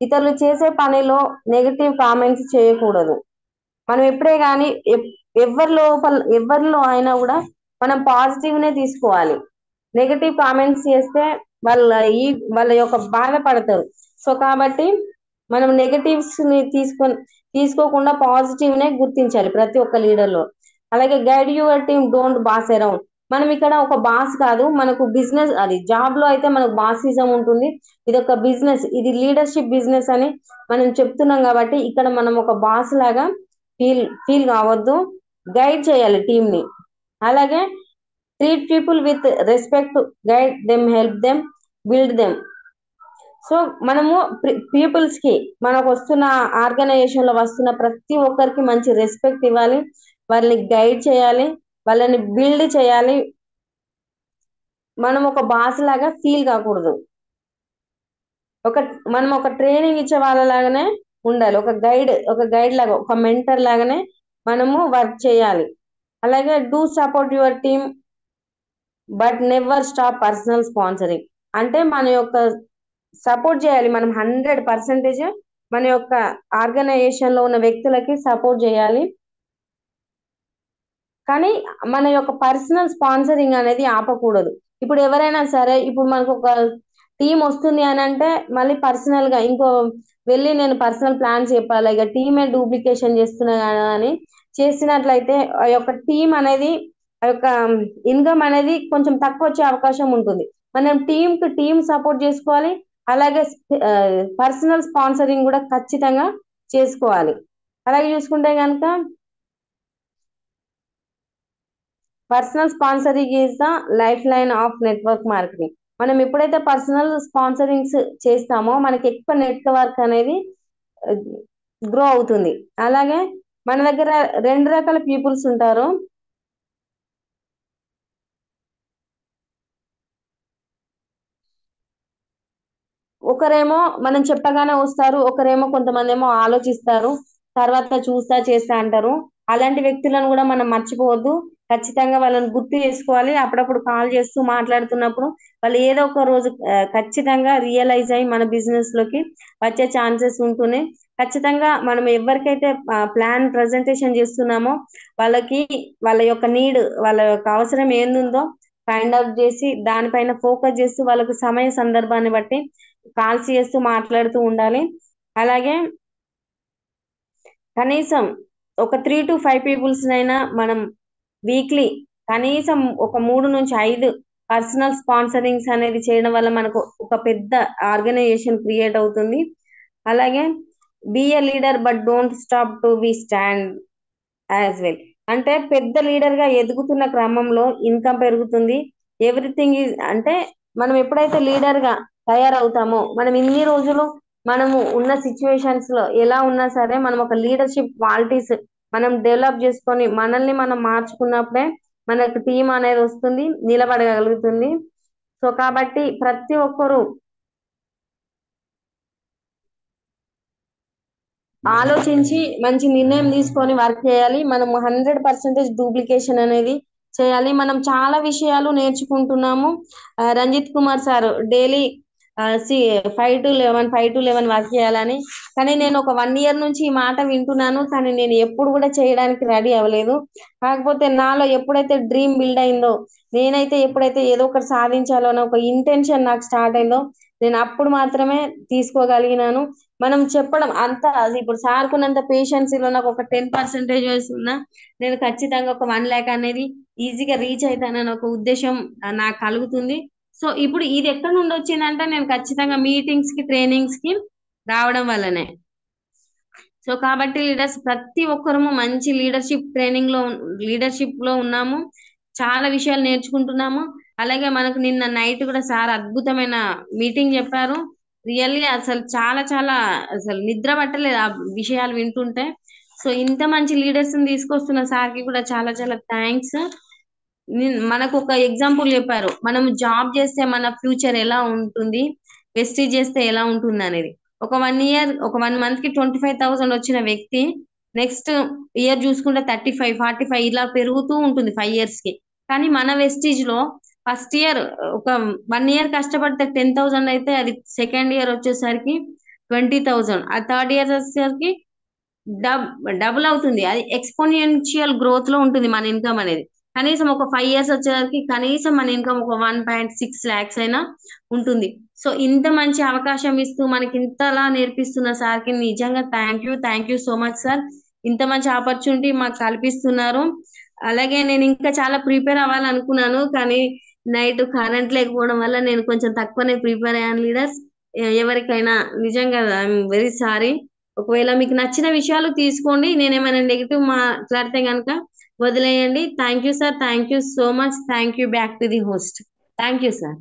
ఇతరులు చేసే పనిలో నెగటివ్ కామెంట్స్ చేయకూడదు. మనం ఎప్పుడే కానీ ఎవరిలో అయినా కూడా మనం పాజిటివ్ నే తీసుకోవాలి. నెగటివ్ కామెంట్స్ చేస్తే వాళ్ళ యొక్క బాధపడతారు. సో కాబట్టి మనం నెగటివ్స్ ని తీసుకోకుండా పాజిటివ్ నే గుర్తించాలి ప్రతి ఒక్క లీడర్ లో. అలాగే guide your team, don't boss around. మనం ఇక్కడ ఒక బాస్ కాదు, మనకు బిజినెస్, అది జాబ్ లో అయితే మనకు బాసిజం ఉంటుంది, ఇది ఒక బిజినెస్, ఇది లీడర్షిప్ బిజినెస్ అని మనం చెప్తున్నాం. కాబట్టి ఇక్కడ మనం ఒక బాస్ లాగా ఫీల్ కావద్దు, గైడ్ చేయాలి టీమ్ ని. అలాగే treat people with respect, guide them, help them, build them. So మనము పీపుల్స్ కి, మనకు వస్తున్న ఆర్గనైజేషన్ లో వస్తున్న ప్రతి ఒక్కరికి మంచి రెస్పెక్ట్ ఇవ్వాలి, వాళ్ళని గైడ్ చేయాలి, వాళ్ళని బిల్డ్ చేయాలి. మనం ఒక బాస్ లాగా ఫీల్ కాకూడదు, మనం ఒక ట్రైనింగ్ ఇచ్చే వాళ్ళలాగానే ఉండాలి, ఒక గైడ్ లాగా, ఒక మెంటర్ లాగానే మనము వర్క్ చేయాలి. అలాగే do support your team but never stop personal sponsoring. అంటే మన యొక్క సపోర్ట్ చేయాలి, మనం 100% మన యొక్క ఆర్గనైజేషన్ లో ఉన్న వ్యక్తులకి సపోర్ట్ చేయాలి. కానీ మన యొక్క పర్సనల్ స్పాన్సరింగ్ అనేది ఆపకూడదు. ఇప్పుడు ఎవరైనా సరే, ఇప్పుడు మనకు ఒక టీం వస్తుంది అని అంటే మళ్ళీ పర్సనల్ గా వెళ్ళి నేను పర్సనల్ ప్లాన్స్ చెప్పాలి, ఇక టీమే డూప్లికేషన్ చేస్తున్నా అని చేసినట్లయితే ఆ యొక్క టీం అనేది, ఆ యొక్క ఇన్కమ్ అనేది కొంచెం తక్కువ వచ్చే అవకాశం ఉంటుంది. మనం టీం సపోర్ట్ చేసుకోవాలి, అలాగే పర్సనల్ స్పాన్సరింగ్ కూడా ఖచ్చితంగా చేసుకోవాలి. అలాగే చూసుకుంటే కనుక personal sponsoring is the life line of network marketing. మనం ఎప్పుడైతే పర్సనల్ స్పాన్సరింగ్స్ చేస్తామో మనకి ఎక్కువ నెట్వర్క్ అనేది గ్రో అవుతుంది. అలాగే మన దగ్గర 2 రకాల పీపుల్స్ ఉంటారు. ఒకరేమో మనం చెప్పగానే వస్తారు, ఒకరేమో కొంతమంది ఏమో ఆలోచిస్తారు, తర్వాత చూస్తా చేస్తా అంటారు. అలాంటి వ్యక్తులను కూడా మనం మర్చిపోవద్దు. ఖచ్చితంగా వాళ్ళని గుర్తు చేసుకోవాలి. అప్పుడప్పుడు కాల్ చేస్తూ మాట్లాడుతున్నప్పుడు వాళ్ళు ఏదో ఒక రోజు ఖచ్చితంగా రియలైజ్ అయ్యి మన బిజినెస్ లోకి వచ్చే ఛాన్సెస్ ఉంటూనే ఖచ్చితంగా మనం ఎవరికైతే ప్లాన్ ప్రజెంటేషన్ చేస్తున్నామో వాళ్ళకి వాళ్ళ యొక్క నీడ్, వాళ్ళ యొక్క అవసరం ఏందుందో ఫైండ్ అవుట్ చేసి దానిపైన ఫోకస్ చేస్తూ వాళ్ళకు సమయ సందర్భాన్ని బట్టి కాల్స్ చేస్తూ మాట్లాడుతూ ఉండాలి. అలాగే కనీసం ఒక 3 to 5 పీపుల్స్ అయినా మనం వీక్లీ కనీసం ఒక 3 నుంచి 5 పర్సనల్ స్పాన్సరింగ్స్ అనేది చేయడం వల్ల మనకు ఒక పెద్ద ఆర్గనైజేషన్ క్రియేట్ అవుతుంది. అలాగే be a leader but don't stop to be stand as well. అంటే పెద్ద లీడర్ గా ఎదుగుతున్న క్రమంలో ఇన్కమ్ పెరుగుతుంది. ఎవ్రీథింగ్ ఈజ్ అంటే మనం ఎప్పుడైతే లీడర్ గా తయారవుతామో మనం ఇన్ని రోజులు మనము ఉన్న సిచ్యువేషన్స్ లో ఎలా ఉన్నా సరే మనం ఒక లీడర్షిప్ క్వాలిటీస్ మనం డెవలప్ చేసుకొని మనల్ని మనం మార్చుకున్నప్పుడే మనకు టీం అనేది వస్తుంది, నిలబడగలుగుతుంది. సో కాబట్టి ప్రతి ఒక్కరూ ఆలోచించి మంచి నిర్ణయం తీసుకొని వర్క్ చేయాలి. మనం 100% డూప్లికేషన్ అనేది చేయాలి. మనం చాలా విషయాలు నేర్చుకుంటున్నాము. Ranjith Kumar sir daily 5 to 11 work చేయాలని, కానీ నేను ఒక 1 year నుంచి ఈ మాట వింటున్నాను, కానీ నేను ఎప్పుడు కూడా చేయడానికి రెడీ అవ్వలేదు. కాకపోతే నాలో ఎప్పుడైతే డ్రీమ్ బిల్డ్ అయిందో, నేనైతే ఎప్పుడైతే ఏదో ఒకటి సాధించాలో అనే ఒక ఇంటెన్షన్ నాకు స్టార్ట్ అయిందో నేను అప్పుడు మాత్రమే తీసుకోగలిగినాను. మనం చెప్పడం అంత అది ఇప్పుడు సార్కున్నంత పేషెన్స్ లో నాకు ఒక 10% ఉన్నా నేను ఖచ్చితంగా ఒక 1 lakh అనేది ఈజీగా రీచ్ అవుతానని ఒక ఉద్దేశం నాకు కలుగుతుంది. సో ఇప్పుడు ఇది ఎక్కడి నుండి వచ్చిందంటే నేను ఖచ్చితంగా మీటింగ్స్ కి ట్రైనింగ్స్ కి రావడం వల్లనే. సో కాబట్టి లీడర్స్ ప్రతి ఒక్కరము మంచి లీడర్షిప్ లో ఉన్నాము. చాలా విషయాలు నేర్చుకుంటున్నాము. అలాగే మనకు నిన్న నైట్ కూడా సార్ అద్భుతమైన మీటింగ్ చెప్పారు. రియల్లీ అసలు చాలా చాలా అసలు నిద్ర పట్టలేదు ఆ విషయాలు వింటుంటే. సో ఇంత మంచి లీడర్స్ ని తీసుకొస్తున్న సార్ కి కూడా చాలా చాలా థ్యాంక్స్. మనకు ఒక ఎగ్జాంపుల్ చెప్పారు, మనం జాబ్ చేస్తే మన ఫ్యూచర్ ఎలా ఉంటుంది, వెస్టీజ్ చేస్తే ఎలా ఉంటుంది అనేది. ఒక 1 year ఒక 1 month కి 25,000 వచ్చిన వ్యక్తి నెక్స్ట్ ఇయర్ చూసుకుంటే 35 45 ఇలా పెరుగుతూ ఉంటుంది 5 years కి. కానీ మన వెస్టీజ్ లో ఫస్ట్ ఇయర్ ఒక 1 year కష్టపడితే 10,000 అయితే అది సెకండ్ ఇయర్ వచ్చేసరికి 20,000, ఆ థర్డ్ ఇయర్ వచ్చేసరికి డబ్ డబుల్ అవుతుంది. అది ఎక్స్పోనెన్షియల్ గ్రోత్ లో ఉంటుంది మన ఇన్కమ్ అనేది. కనీసం ఒక 5 years వచ్చేసరికి కనీసం మన ఇన్కమ్ ఒక 1.6 lakhs అయినా ఉంటుంది. సో ఇంత మంచి అవకాశం ఇస్తూ మనకి ఇంతలా నేర్పిస్తున్న సార్ కి నిజంగా thank you so much sir. ఇంత మంచి ఆపర్చునిటీ మాకు కల్పిస్తున్నారు. అలాగే నేను ఇంకా చాలా ప్రిపేర్ అవ్వాలనుకున్నాను, కానీ నైట్ కరెంట్ లేకపోవడం వల్ల నేను కొంచెం తక్కువనే ప్రిపేర్ అయ్యాను లీడర్స్. ఎవరికైనా నిజంగా ఐఎమ్ వెరీ సారీ. ఒకవేళ మీకు నచ్చిన విషయాలు తీసుకోండి, నేనేమైనా నెగిటివ్ మాట్లాడితే కనుక వదిలేయండి. Thank you sir, thank you so much. Thank you back to the host. Thank you sir.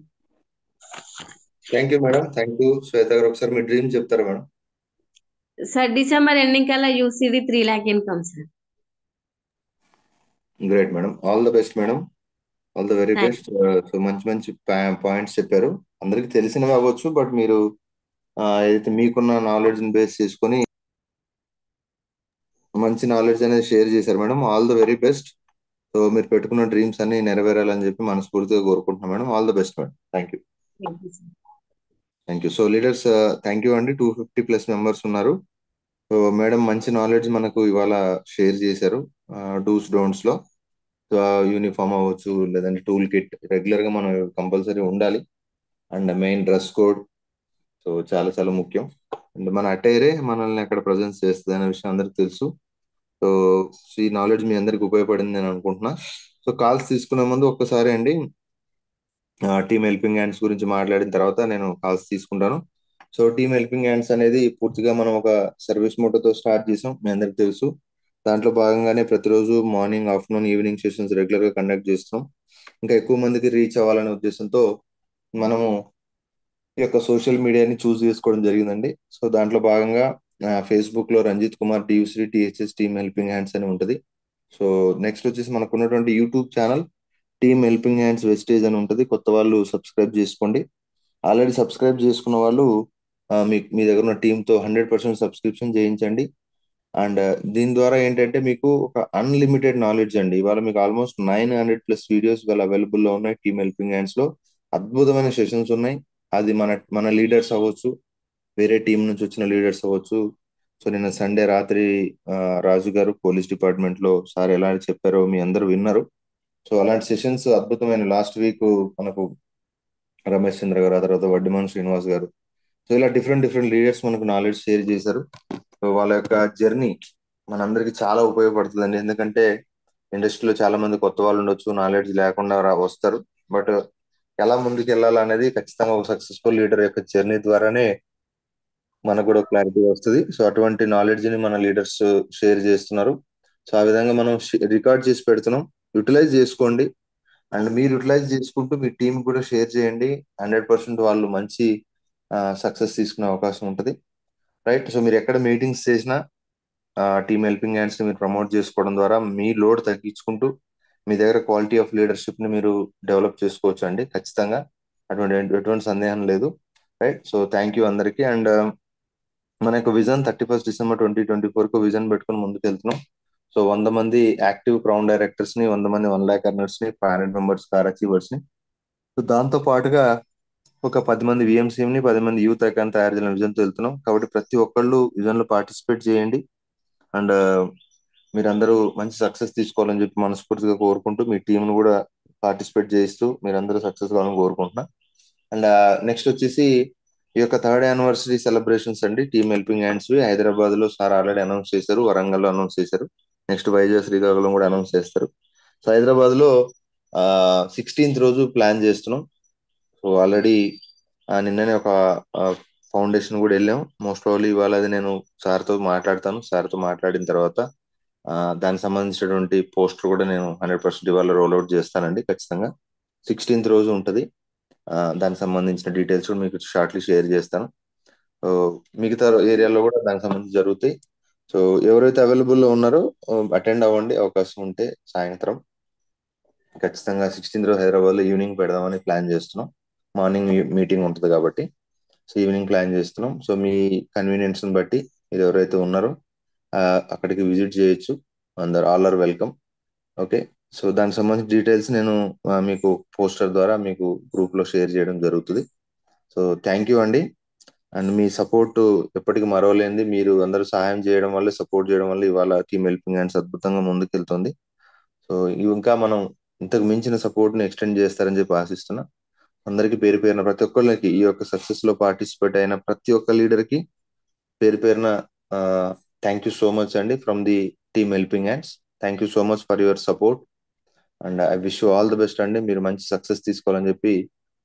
Thank you madam. Thank you. Swetha garu ఒకసారి మీ డ్రీమ్ చెప్తారా మేడం? సార్ డిసెంబర్ ఎండింగ్ కల్లా యూసీది 3 lakh income sir. Great madam, all the best madam, all the very thank best. So మంచి మంచి points చెప్పారు. అందరికి తెలిసినవి అవ్వచ్చు, బట్ మీరు ఏదైతే మీకున్న నాలెడ్జ్ ని బేస్ చేసుకొని మంచి నాలెడ్జ్ అనేది షేర్ చేశారు madam. All the very best. So మీరు పెట్టుకున్న డ్రీమ్స్ అన్ని నెరవేరాలని చెప్పి మనస్ఫూర్తిగా కోరుకుంటున్నాం madam. All the best madam. Thank you. You sir. Thank you. So leaders thank you అండి. 250+ మెంబర్స్ ఉన్నారు. సో మేడం మంచి నాలెడ్జ్ మనకు ఇవాళ షేర్ చేశారు. డూస్ డోంట్స్ లో యూనిఫామ్ అవ్వచ్చు, లేదంటే టూల్ కిట్ రెగ్యులర్ గా మనం కంపల్సరీ ఉండాలి. And main dress code so చాలా చాలా ముఖ్యం. అండ్ మన అటైరే మనల్ని అక్కడ ప్రజెన్స్ చేస్తుంది అనే విషయం అందరికి తెలుసు. సో ఈ నాలెడ్జ్ మీ అందరికి ఉపయోగపడింది నేను అనుకుంటున్నా. సో కాల్స్ తీసుకునే ముందు ఒక్కసారి అండి టీమ్ హెల్పింగ్ హ్యాండ్స్ గురించి మాట్లాడిన తర్వాత నేను కాల్స్ తీసుకుంటాను. సో టీమ్ హెల్పింగ్ హ్యాండ్స్ అనేది పూర్తిగా మనం ఒక సర్వీస్ మోటోతో స్టార్ట్ చేసాం, మీ అందరికి తెలుసు. దాంట్లో భాగంగానే ప్రతిరోజు morning, afternoon, evening sessions regular గా కండక్ట్ చేస్తున్నాం. ఇంకా ఎక్కువ మందికి రీచ్ అవ్వాలనే ఉద్దేశంతో మనము ఈ యొక్క సోషల్ మీడియాని చూస్ చేసుకోవడం జరిగిందండి. సో దాంట్లో భాగంగా ఫేస్బుక్ లో రంజిత్ కుమార్ డివిశ్రీ టిహెచ్ఎస్ టీమ్ హెల్పింగ్ హ్యాండ్స్ అని ఉంటుంది. సో నెక్స్ట్ వచ్చేసి మనకు ఉన్నటువంటి YouTube channel team helping hands Vestige అని ఉంటుంది. కొత్త వాళ్ళు సబ్స్క్రైబ్ చేసుకోండి. ఆల్రెడీ సబ్స్క్రైబ్ చేసుకున్న వాళ్ళు మీ దగ్గర ఉన్న టీంతో 100% సబ్స్క్రిప్షన్ చేయించండి. అండ్ దీని ద్వారా ఏంటంటే మీకు ఒక అన్లిమిటెడ్ నాలెడ్జ్ అండి. ఇవాళ మీకు ఆల్మోస్ట్ 900+ వీడియోస్ ఇవాళ అవైలబుల్లో ఉన్నాయి. టీమ్ హెల్పింగ్ హ్యాండ్స్ లో అద్భుతమైన సెషన్స్ ఉన్నాయి. అది మన లీడర్స్ అవ్వచ్చు, వేరే టీం నుంచి వచ్చిన లీడర్స్ అవ్వచ్చు. సో నిన్న సండే రాత్రి ఆ, రాజు గారు పోలీస్ డిపార్ట్మెంట్ లో సార్ ఎలా చెప్పారో మీ అందరూ విన్నారు. సో అలాంటి సెషన్స్ అద్భుతమైన లాస్ట్ వీక్ మనకు రమేష్ చంద్ర గారు, ఆ తర్వాత వడ్డిమాన్ శ్రీనివాస్ గారు, సో ఇలా డిఫరెంట్ డిఫరెంట్ లీడర్స్ మనకు నాలెడ్జ్ షేర్ చేశారు. సో వాళ్ళ యొక్క జర్నీ మనందరికి చాలా ఉపయోగపడుతుందండి. ఎందుకంటే ఇండస్ట్రీలో చాలా మంది కొత్త వాళ్ళు ఉండొచ్చు, నాలెడ్జ్ లేకుండా వస్తారు. బట్ ఎలా ముందుకు వెళ్ళాలనేది ఖచ్చితంగా ఒక సక్సెస్ఫుల్ లీడర్ యొక్క జర్నీ ద్వారానే మనకు కూడా క్లారిటీ వస్తుంది. సో అటువంటి నాలెడ్జ్ ని మన లీడర్స్ షేర్ చేస్తున్నారు. సో ఆ విధంగా మనం రికార్డ్ చేసి పెడుతున్నాం. యూటిలైజ్ చేసుకోండి. అండ్ మీరు యూటిలైజ్ చేసుకుంటూ మీ టీం కూడా షేర్ చేయండి. 100% వాళ్ళు మంచి సక్సెస్ తీసుకునే అవకాశం ఉంటుంది. రైట్. సో మీరు ఎక్కడ మీటింగ్స్ చేసినా టీమ్ హెల్పింగ్ హ్యాండ్స్ ని మీరు ప్రమోట్ చేసుకోవడం ద్వారా మీ లోడ్ తగ్గించుకుంటూ మీ దగ్గర క్వాలిటీ ఆఫ్ లీడర్షిప్ ని మీరు డెవలప్ చేసుకోవచ్చు అండి. ఖచ్చితంగా ఎటువంటి సందేహం లేదు. రైట్. సో థ్యాంక్ యూ అందరికీ. అండ్ మన యొక్క విజన్ 31 డిసెంబర్ 2024 కు విజన్ పెట్టుకుని ముందుకు వెళ్తున్నాం. సో 100 మంది యాక్టివ్ క్రౌన్ డైరెక్టర్స్ ని, 100 మంది 1 lakh earners ని, 500 మెంబర్స్ కార్ అచీవర్స్ ని, సో దాంతో పాటుగా ఒక 10 మంది విఎంసీఎం ని, 10 మంది యూత్ ఐకాన్ తయారు చేయాలని విజన్ తో వెళ్తున్నాం. కాబట్టి ప్రతి ఒక్కళ్ళు విజన్ లో పార్టిసిపేట్ చేయండి. అండ్ మీరందరూ మంచి సక్సెస్ తీసుకోవాలని చెప్పి మనస్ఫూర్తిగా కోరుకుంటూ మీ టీంను కూడా పార్టిసిపేట్ చేయిస్తూ మీరందరూ సక్సెస్ కావాలని కోరుకుంటున్నా. అండ్ నెక్స్ట్ వచ్చేసి ఈ యొక్క 3rd యానివర్సరీ సెలబ్రేషన్స్ అండి టీమ్ హెల్పింగ్ హ్యాండ్స్ హైదరాబాద్ లో సార్ ఆల్రెడీ అనౌన్స్ చేశారు, వరంగల్ లో అనౌన్స్ చేశారు, నెక్స్ట్ వైజాగ్ శ్రీకాకుళం కూడా అనౌన్స్ చేస్తారు. సో హైదరాబాద్ లో 16th రోజు ప్లాన్ చేస్తున్నాం. సో ఆల్రెడీ నిన్ననే ఒక ఫౌండేషన్ కూడా వెళ్ళాం. మోస్ట్ ప్రాబ్లీ ఇవాళ అది నేను సార్తో మాట్లాడతాను. సార్తో మాట్లాడిన తర్వాత దానికి సంబంధించినటువంటి పోస్టర్ కూడా నేను 100% ఇవాళ రోల్అవుట్ చేస్తానండి. ఖచ్చితంగా 16th రోజు ఉంటుంది. దానికి సంబంధించిన డీటెయిల్స్ కూడా మీకు షార్ట్లీ షేర్ చేస్తాను. సో మిగతా ఏరియాలో కూడా దానికి సంబంధించి జరుగుతాయి. సో ఎవరైతే అవైలబుల్లో ఉన్నారో అటెండ్ అవ్వండి. అవకాశం ఉంటే సాయంత్రం ఖచ్చితంగా 16th రోజు హైదరాబాద్ లో ఈవినింగ్ పెడదామని ప్లాన్ చేస్తున్నాం. మార్నింగ్ మీటింగ్ ఉంటుంది కాబట్టి సో ఈవినింగ్ ప్లాన్ చేస్తున్నాం. సో మీ కన్వీనియన్స్ ని బట్టి మీరు ఎవరైతే ఉన్నారో అక్కడికి విజిట్ చేయొచ్చు. అందరు all are welcome. Okay. So దానికి సంబంధించిన డీటెయిల్స్ నేను మీకు పోస్టర్ ద్వారా మీకు గ్రూప్ లో షేర్ చేయడం జరుగుతుంది. సో థ్యాంక్ యూ అండి. అండ్ మీ సపోర్ట్ ఎప్పటికీ మరవలేనిది. మీరు అందరూ సహాయం చేయడం వల్ల, సపోర్ట్ చేయడం వల్ల ఇవాళ టీమ్ హెల్పింగ్ హ్యాండ్స్ అద్భుతంగా ముందుకెళ్తుంది. సో ఇంకా మనం ఇంతకు మించిన సపోర్ట్ ని ఎక్స్టెండ్ చేస్తారని చెప్పి ఆశిస్తున్నా. అందరికీ పేరు పేరున ప్రతి ఒక్కళ్ళకి ఈ యొక్క సక్సెస్ లో పార్టిసిపేట్ అయిన ప్రతి ఒక్క లీడర్ కి పేరు పేరున థ్యాంక్ యూ సో మచ్ అండి from the team helping hands. Thank you so much for your support and I wish you all the best అండి. మీరు మంచి సక్సెస్ తీసుకోవాలని చెప్పి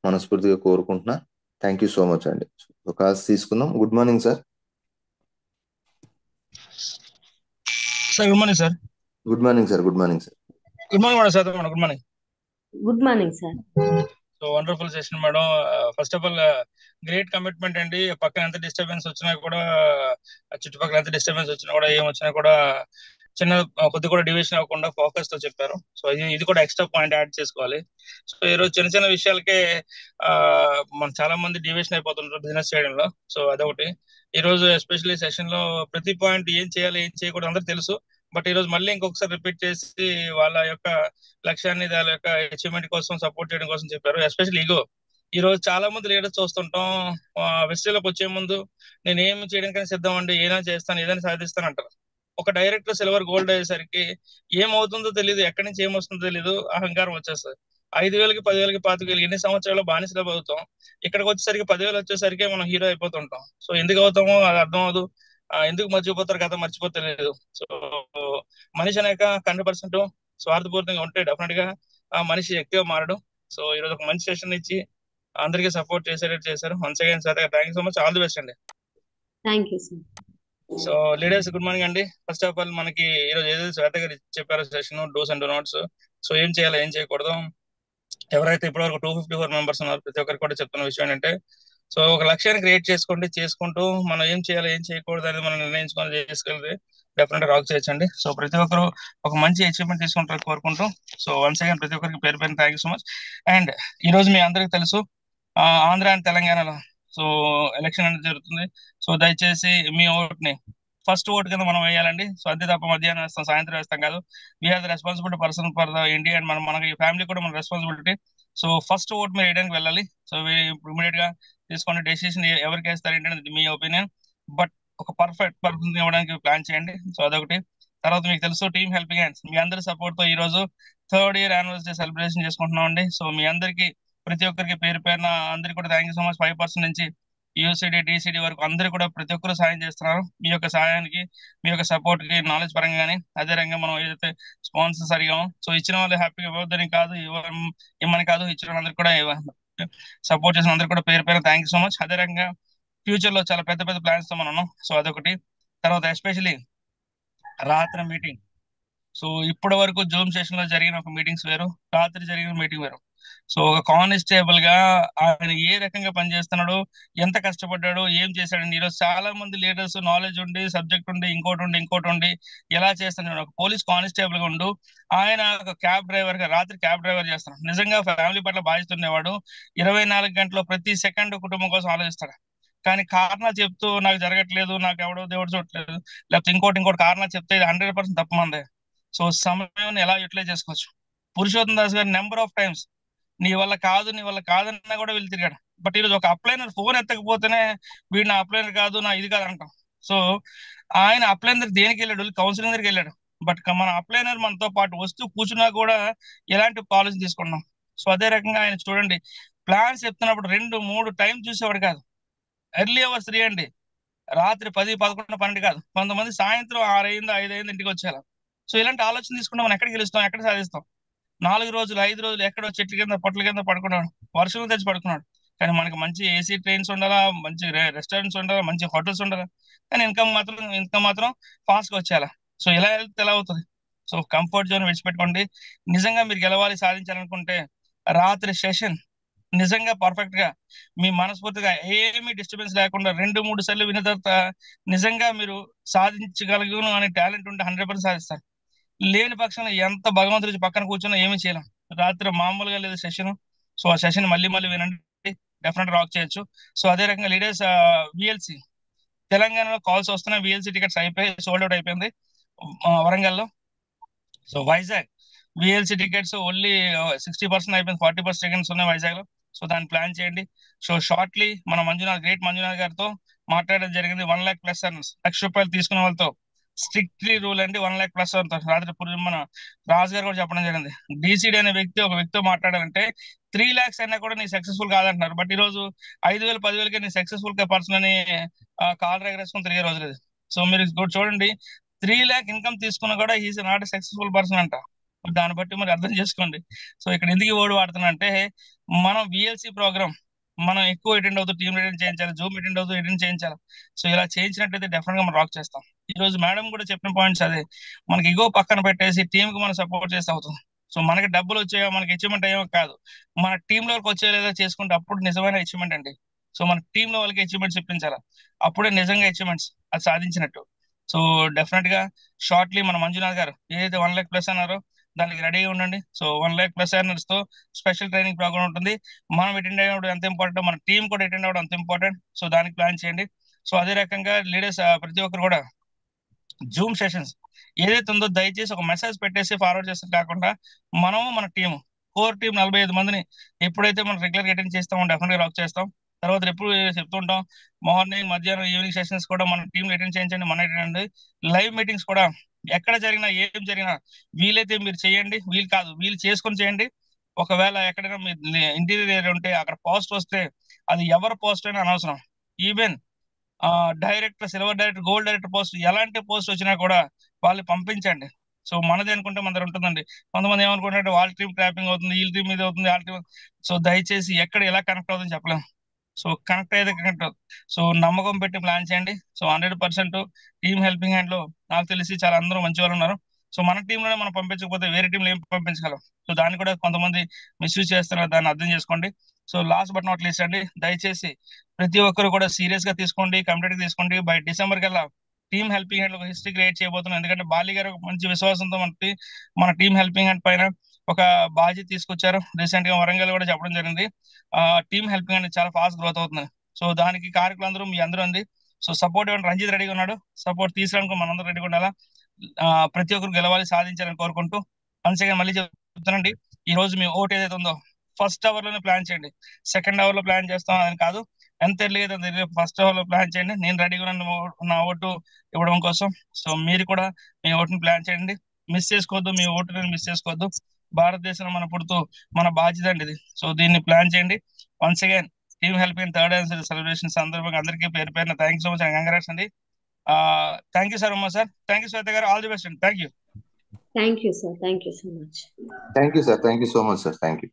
మనస్ఫూర్తిగా కోరుకుంటున్నా. థ్యాంక్ యూ సో మచ్ అండి. ఒక కాల్స్ తీసుకుందాం. Good morning sir. Sir good morning sir. Good morning sir. Good morning sir. Good morning madam. Sir good morning. Good morning sir. So wonderful session madam. First of all great commitment అండి. పక్కన ఎంత disturbance వచ్చినా కూడా, చుట్టుపక్కల ఎంత disturbance వచ్చినా కూడా, ఏం వచ్చినా కూడా చిన్న కొద్ది కూడా డివిషన్ అవ్వకుండా ఫోకస్ తో చెప్పారు. సో ఇది కూడా ఎక్స్ట్రా పాయింట్ యాడ్ చేసుకోవాలి. సో ఈ రోజు చిన్న చిన్న విషయాలకే మన చాలా మంది డివిషన్ అయిపోతుంటారు బిజినెస్ చేయడంలో. సో అదొకటి. ఈ రోజు ఎస్పెషల్లీ సెషన్ లో ప్రతి పాయింట్ ఏం చేయాలి ఏం చేయకూడదు అందరూ తెలుసు. బట్ ఈ రోజు మళ్ళీ ఇంకొకసారి రిపీట్ చేసి వాళ్ళ యొక్క లక్ష్యాన్ని, వాళ్ళ యొక్క అచీవ్మెంట్ కోసం సపోర్ట్ చేయడం కోసం చెప్పారు. ఎస్పెషల్లీ ఈ రోజు చాలా మంది లీడర్స్ చూస్తుంటాం, వెస్ట్లోకి వచ్చే ముందు నేను ఏం చేయడానికైనా సిద్ధం అండి, ఏదైనా చేస్తాను, ఏదైనా సాధిస్తాను అంటారు. ఒక డైరెక్టర్ సిల్వర్ గోల్డ్ అయ్యేసరికి ఏమవుతుందో తెలియదు, ఎక్కడి నుంచి ఏమొస్తుందో తెలియదు, అహంకారం వచ్చేస్తుంది. 5,000కి 10,000కి 25,000 ఎన్ని సంవత్సరాలు బానిసలు అవుతాం. ఇక్కడికి వచ్చేసరికి 10,000 వచ్చేసరికి మనం హీరో అయిపోతుంటాం. సో ఎందుకు అవుతామో అది అర్థం అవదు. ఎందుకు మర్చిపోతారు కదా, మర్చిపోతలేదు. సో మనిషి అనేక 100% స్వార్థపూరితంగా ఉంటే డెఫినెట్ గా ఆ మనిషి వ్యక్తిగా మారడం. సో ఈ రోజు ఒక మంచి సెషన్ ఇచ్చి అందరికీ సపోర్ట్ చేసేటట్టు చేశారు. Once again sir thank you so much. All the best అండి. Thank you sir. So leaders good morning అండి. ఫస్ట్ ఆఫ్ ఆల్ మనకి ఈ రోజు ఏదైతే శ్వేత గారు చెప్పారో session dos and don'ts, so ఏం చేయాలి ఏం చేయకూడదు, ఎవరైతే ఇప్పటివరకు 254 మెంబర్స్ ఉన్నారు ప్రతి ఒక్కరికి కూడా చెప్తున్న విషయం ఏంటంటే, సో ఒక లక్ష్యాన్ని క్రియేట్ చేసుకుంటూ మనం ఏం చేయాలి ఏం చేయకూడదు అనేది మనం నిర్ణయించుకొని చేసుకెళ్తే డెఫినెట్ రాక్ చేయొచ్చండి. సో ప్రతి ఒక్కరు ఒక మంచి అచీవ్మెంట్ తీసుకుంటారు కోరుకుంటూ. సో వన్స్ అగైన్ ప్రతి ఒక్కరికి పేరు పేరు thank you so much. And ఈ రోజు మీ అందరికి తెలుసు ఆంధ్ర అండ్ తెలంగాణలో సో ఎలక్షన్ అనేది జరుగుతుంది. సో దయచేసి మీ ఓట్ని ఫస్ట్ ఓట్ కింద మనం వేయాలండి. సో అంతే తప్ప మధ్యాహ్నం వేస్తాం, సాయంత్రం వేస్తాం కాదు. We are the responsibility person for the India and మనకి ఫ్యామిలీ కూడా మన రెస్పాన్సిబిలిటీ. సో ఫస్ట్ ఓట్ మీరు వేయడానికి వెళ్ళాలి. సో ఇమీడియట్ గా తీసుకున్న డెసిషన్ ఎవరికి వేస్తారు ఏంటంటే మీ ఒపీనియన్, బట్ ఒక పర్ఫెక్ట్ పర్సన్ ఇవ్వడానికి ప్లాన్ చేయండి. సో అదొకటి. తర్వాత మీకు తెలుసు టీమ్ హెల్పింగ్ హ్యాండ్స్, మీ అందరి సపోర్ట్ తో ఈ రోజు 3rd ఇయర్ యానివర్సరీ సెలబ్రేషన్ చేసుకుంటున్నాం అండి. సో మీ అందరికి ప్రతి ఒక్కరికి పేరు పేరున అందరికి కూడా థ్యాంక్ యూ సో మచ్. 5% నుంచి యూసిడి డిసిడి వరకు అందరూ కూడా ప్రతి ఒక్కరు సాయం చేస్తున్నారు. మీ యొక్క సహాయానికి, మీ యొక్క సపోర్ట్ కి, నాలెడ్జ్ పరంగా కానీ అదే రంగా మనం ఏదైతే స్పాన్సర్స్ అడిగామో, సో ఇచ్చిన వాళ్ళు హ్యాపీగా ఇవ్వద్దని కాదు, ఇమ్మని కాదు, ఇచ్చిన వాళ్ళందరికీ కూడా సపోర్ట్ చేసిన అందరికీ కూడా పేరు పేరు థ్యాంక్ యూ సో మచ్. అదే రకంగా ఫ్యూచర్ లో చాలా పెద్ద పెద్ద ప్లాన్స్ తో మనం ఉన్నాం. సో అదొకటి. తర్వాత ఎస్పెషలీ రాత్రి మీటింగ్. సో ఇప్పటి వరకు జూమ్ సెషన్ లో జరిగిన ఒక మీటింగ్స్ వేరు, రాత్రి జరిగిన మీటింగ్ వేరు. సో ఒక కానిస్టేబుల్ గా ఆయన ఏ రకంగా పనిచేస్తున్నాడు, ఎంత కష్టపడ్డాడు, ఏం చేశాడండి. ఈరోజు చాలా మంది లీడర్స్ నాలెడ్జ్ ఉండి, సబ్జెక్ట్ ఉండి, ఇంకోటి ఉండి ఎలా చేస్తున్నాడు. ఒక పోలీస్ కానిస్టేబుల్ గా ఉండు, ఆయన ఒక క్యాబ్ డ్రైవర్ గా రాత్రి క్యాబ్ డ్రైవర్ చేస్తున్నాడు. నిజంగా ఫ్యామిలీ పట్ల బాధ్యత ఉండేవాడు. 24 గంటలు ప్రతి సెకండ్ కుటుంబం కోసం ఆలోచిస్తాడు. కానీ కారణాలు చెప్తూ నాకు జరగట్లేదు, నాకు ఎవడో దేవుడు చూడట్లేదు, లేకపోతే ఇంకోటి కారణాలు చెప్తే 100% తప్పు మందే. సో సమయం ఎలా యూటిలైజ్ చేసుకోవచ్చు. పురుషోత్తం దాస్ గారు నెంబర్ ఆఫ్ టైమ్స్ నీ వల్ల కాదు, నీ వల్ల కాదన్నా కూడా వీళ్ళు తిరిగాడు. బట్ ఈరోజు ఒక అప్లైనర్ ఫోన్ ఎత్తకపోతేనే వీడు నా అప్లైనర్ కాదు, నా ఇది కాదు అంటాం. సో ఆయన అప్లైనర్ దేనికి వెళ్ళాడు, కౌన్సిలింగ్ దగ్గరికి వెళ్ళాడు. బట్ మన అప్లైనర్ మనతో పాటు వస్తూ కూర్చున్నా కూడా ఎలాంటి పాలసీ తీసుకున్నాం. సో అదే రకంగా ఆయన చూడండి, ప్లాన్స్ చెప్తున్నప్పుడు 2-3 టైం చూసేవాడు కాదు. ఎర్లీ అవర్స్ 3 అండి, రాత్రి 10, 11, 12 కాదు. కొంతమంది సాయంత్రం 6 అయింది, 5 అయింది ఇంటికి వచ్చేయాలి. సో ఇలాంటి ఆలోచన తీసుకుంటే మనం ఎక్కడ గెలుస్తాం, ఎక్కడ సాధిస్తాం. 4 రోజులు 5 రోజులు ఎక్కడో చెట్ల కింద పొట్ల కింద పడుకున్నాడు, వర్షం తెచ్చి పడుకున్నాడు. కానీ మనకి మంచి ఏసీ ట్రైన్స్ ఉండాలా, మంచి రెస్టారెంట్స్ ఉండాలా, మంచి హోటల్స్ ఉండాలా, కానీ ఇన్కమ్ మాత్రం ఫాస్ట్ గా వచ్చేయాలా. సో ఇలా వెళ్తే ఎలా అవుతుంది. సో కంఫర్ట్ జోన్ విడిచిపెట్టుకోండి. నిజంగా మీరు గెలవాలి, సాధించాలనుకుంటే రాత్రి సెషన్ నిజంగా పర్ఫెక్ట్ గా మీ మనస్ఫూర్తిగా ఏమీ డిస్టర్బెన్స్ లేకుండా 2-3 సార్లు విన్న తర్వాత నిజంగా మీరు సాధించగలను అనే టాలెంట్ ఉంటే 100% సాధిస్తారు. లేని పక్షంలో ఎంత భగవంతుడి పక్కన కూర్చున్నా ఏమీ చేయలేం. రాత్రి మామూలుగా లేదు సెషన్. సో ఆ సెషన్ మళ్ళీ వినండి, డెఫినెట్ రాక్ చేయొచ్చు. సో అదే రకంగా లీడర్స్ విఎల్సి తెలంగాణలో కాల్స్ వస్తున్నాయి. విఎల్సి టికెట్స్ అయిపోయి సోల్డ్ అవుట్ అయిపోయింది వరంగల్లో. So Vizag VLC tickets only 60% అయిపోయింది, 40% టికెట్స్ ఉన్నాయి వైజాగ్ లో. సో దాన్ని ప్లాన్ చేయండి. సో షార్ట్లీ మన గ్రేట్ మంజునాథ్ గారితో మాట్లాడడం జరిగింది. 1 lakh ప్లస్ ₹1,00,000 తీసుకునే వాళ్ళతో స్ట్రిక్ట్లీ రూల్ అండి. 1 lakh ప్లస్ రాత్రి మన రాజు గారు కూడా చెప్పడం జరిగింది. డిసిడి అనే ఒక వ్యక్తితో మాట్లాడాలంటే 3 lakhs అయినా కూడా నీ సక్సెస్ఫుల్ కాదంటున్నారు. బట్ ఈ రోజు 5,000, 10,000కి నీ సక్సెస్ఫుల్ పర్సన్ అని కాల్ ఎగరేసుకుని తిరిగే రోజు లేదు. సో మీరు చూడండి, 3 lakh ఇన్కమ్ తీసుకున్నా కూడా ఈజ్ నాట్ సక్సెస్ఫుల్ పర్సన్ అంట. దాన్ని బట్టి మరి అర్థం చేసుకోండి. సో ఇక్కడ ఎందుకు ఈ వర్డ్ వాడుతున్నా అంటే, మనం విఎల్సి ప్రోగ్రామ్ మనం ఎక్కువ అటెండ్ అవుతూ టీమ్ అటెండ్ చేయించాలి, జూమ్ అటెండ్ అవుతూ అటెండ్ చేయించాలి. సో ఇలా చేయించినట్టయితే డెఫినెట్ గా మనం రాక్ చేస్తాం. ఈ రోజు మేడం కూడా చెప్పిన పాయింట్స్ అదే, మనకి ఇగో పక్కన పెట్టేసి టీమ్ కి మనం సపోర్ట్ చేస్తే అవుతుంది. సో మనకి డబ్బులు వచ్చాయో, మనకి అచీవ్మెంట్ అయ్యో కాదు, మన టీమ్ లోకి వచ్చే లేదా చేసుకుంటే అప్పుడు నిజమైన అచీవ్మెంట్ అండి. సో మన టీమ్ లో వాళ్ళకి అచీవ్మెంట్స్ ఇప్పించాలి, అప్పుడే నిజంగా అచీవ్మెంట్స్ అది సాధించినట్టు. సో డెఫినెట్ గా షార్ట్లీ మన మంజునాథ్ గారు ఏదైతే 1 lakh ప్లస్ అన్నారో దానికి రెడీగా ఉండండి. సో 1 lakh ప్లస్ ఎర్నర్స్ తో స్పెషల్ ట్రైనింగ్ ప్రోగ్రామ్ ఉంటుంది. మనం అటెండ్ అయ్యడం ఎంత ఇంపార్టెంట్, మన టీం కూడా అటెండ్ అవ్వడం అంత ఇంపార్టెంట్. సో దానికి ప్లాన్ చేయండి. సో అదే రకంగా లీడర్స్ ప్రతి ఒక్కరు కూడా జూమ్ సెషన్స్ ఏదైతే ఉందో దయచేసి ఒక మెసేజ్ పెట్టేసి ఫార్వర్డ్ చేస్తే కాకుండా మనము మన టీము కోర్ టీం 45 మందిని ఎప్పుడైతే మనం రెగ్యులర్ అటెండ్ చేస్తామో డెఫినెట్ గా రాక్ చేస్తాం. తర్వాత ఎప్పుడు చెప్తుంటాం, మార్నింగ్, మధ్యాహ్నం, ఈవినింగ్ సెషన్స్ కూడా మన టీం అటెండ్ చేయించండి. మన అటెండ్ లైవ్ మీటింగ్స్ కూడా ఎక్కడ జరిగినా ఏం జరిగినా వీలైతే మీరు చేయండి, వీలు చేసుకొని చేయండి. ఒకవేళ ఎక్కడైనా మీ ఇంటీరియర్ ఏరియా ఉంటే అక్కడ పోస్ట్ వస్తే అది ఎవరి పోస్ట్ అయినా అనవసరం. Even director, silver director, gold director post, ఎలాంటి పోస్ట్ వచ్చినా కూడా వాళ్ళు పంపించండి. సో మనది అనుకుంటే మన దగ్గర ఉంటుందండి. కొంతమంది ఏమనుకుంటే వాళ్ళ టీం ట్రాపింగ్ అవుతుంది, వీళ్ళ టీం మీద అవుతుంది, వాళ్ళ టీం. సో దయచేసి ఎక్కడ ఎలా కనెక్ట్ అవుతుందని చెప్పలేము. సో కనెక్ట్ అయితే కనెక్ట్ అవుతుంది. సో నమ్మకం పెట్టి ప్లాన్ చేయండి. సో 100% టీమ్ హెల్పింగ్ హ్యాండ్ లో నాకు తెలిసి చాలా అందరూ మంచి వాళ్ళు ఉన్నారు. సో మన టీంలోనే మనం పంపించకపోతే వేరే టీంలో ఏం పంపించగలం. సో దాన్ని కూడా కొంతమంది మిస్యూజ్ చేస్తున్నారు, దాన్ని అర్థం చేసుకోండి. So last but not least అండి, దయచేసి ప్రతి ఒక్కరు కూడా సీరియస్ గా తీసుకోండి, కంప్లీట్ గా తీసుకోండి. బై డిసెంబర్ కల్లా టీమ్ హెల్పింగ్ హ్యాండ్ ఒక హిస్టరీ క్రియేట్ చేయబోతున్నాం. ఎందుకంటే బాలి గారు ఒక మంచి విశ్వాసంతో మన టీమ్ హెల్పింగ్ హ్యాండ్ పైన ఒక బాధ్యత తీసుకొచ్చారు. రీసెంట్ గా వరంగల్ కూడా చెప్పడం జరిగింది. టీమ్ హెల్పింగ్ హ్యాండ్ చాలా ఫాస్ట్ గ్రోత్ అవుతుంది. సో దానికి కారకులందరూ మీ అందరూ ఉంది. సో సపోర్ట్ ఇవ్వండి. రంజిత్ రెడీగా ఉన్నాడు, సపోర్ట్ తీసుకురానికి మనందరం రెడీగా ఉండాలా. ప్రతి ఒక్కరు గెలవాలి, సాధించాలని కోరుకుంటూ వన్స్ అగైన్ మళ్ళీ చెప్తానండి, ఈ రోజు మీ ఓట్ ఏదైతే ఉందో ఫస్ట్ అవర్ లోనే ప్లాన్ చేయండి. సెకండ్ అవర్ లో ప్లాన్ చేస్తాం అని కాదు, ఎంత ఎర్లీగా ఫస్ట్ అవర్ లో ప్లాన్ చేయండి. నేను రెడీగా ఉన్నాను నా ఓటు ఇవ్వడం కోసం. సో మీరు కూడా మీ ఓటుని ప్లాన్ చేయండి, మిస్ చేసుకోవద్దు, మీ ఓటుని మిస్ చేసుకోవద్దు. భారతదేశంలో మన పుడుతూ మన బాధ్యత అండి ఇది. సో దీన్ని ప్లాన్ చేయండి. Once again team help in third anniversary celebration సందర్భంగా అందరికీ పేరు పేరున thank you so much and congrats అండి. Thank you sir. Uma sir, thank you Swetha garu, all the best అండి. Thank you. Thank you sir, thank you so much. Thank you sir, thank you so much sir, thank you.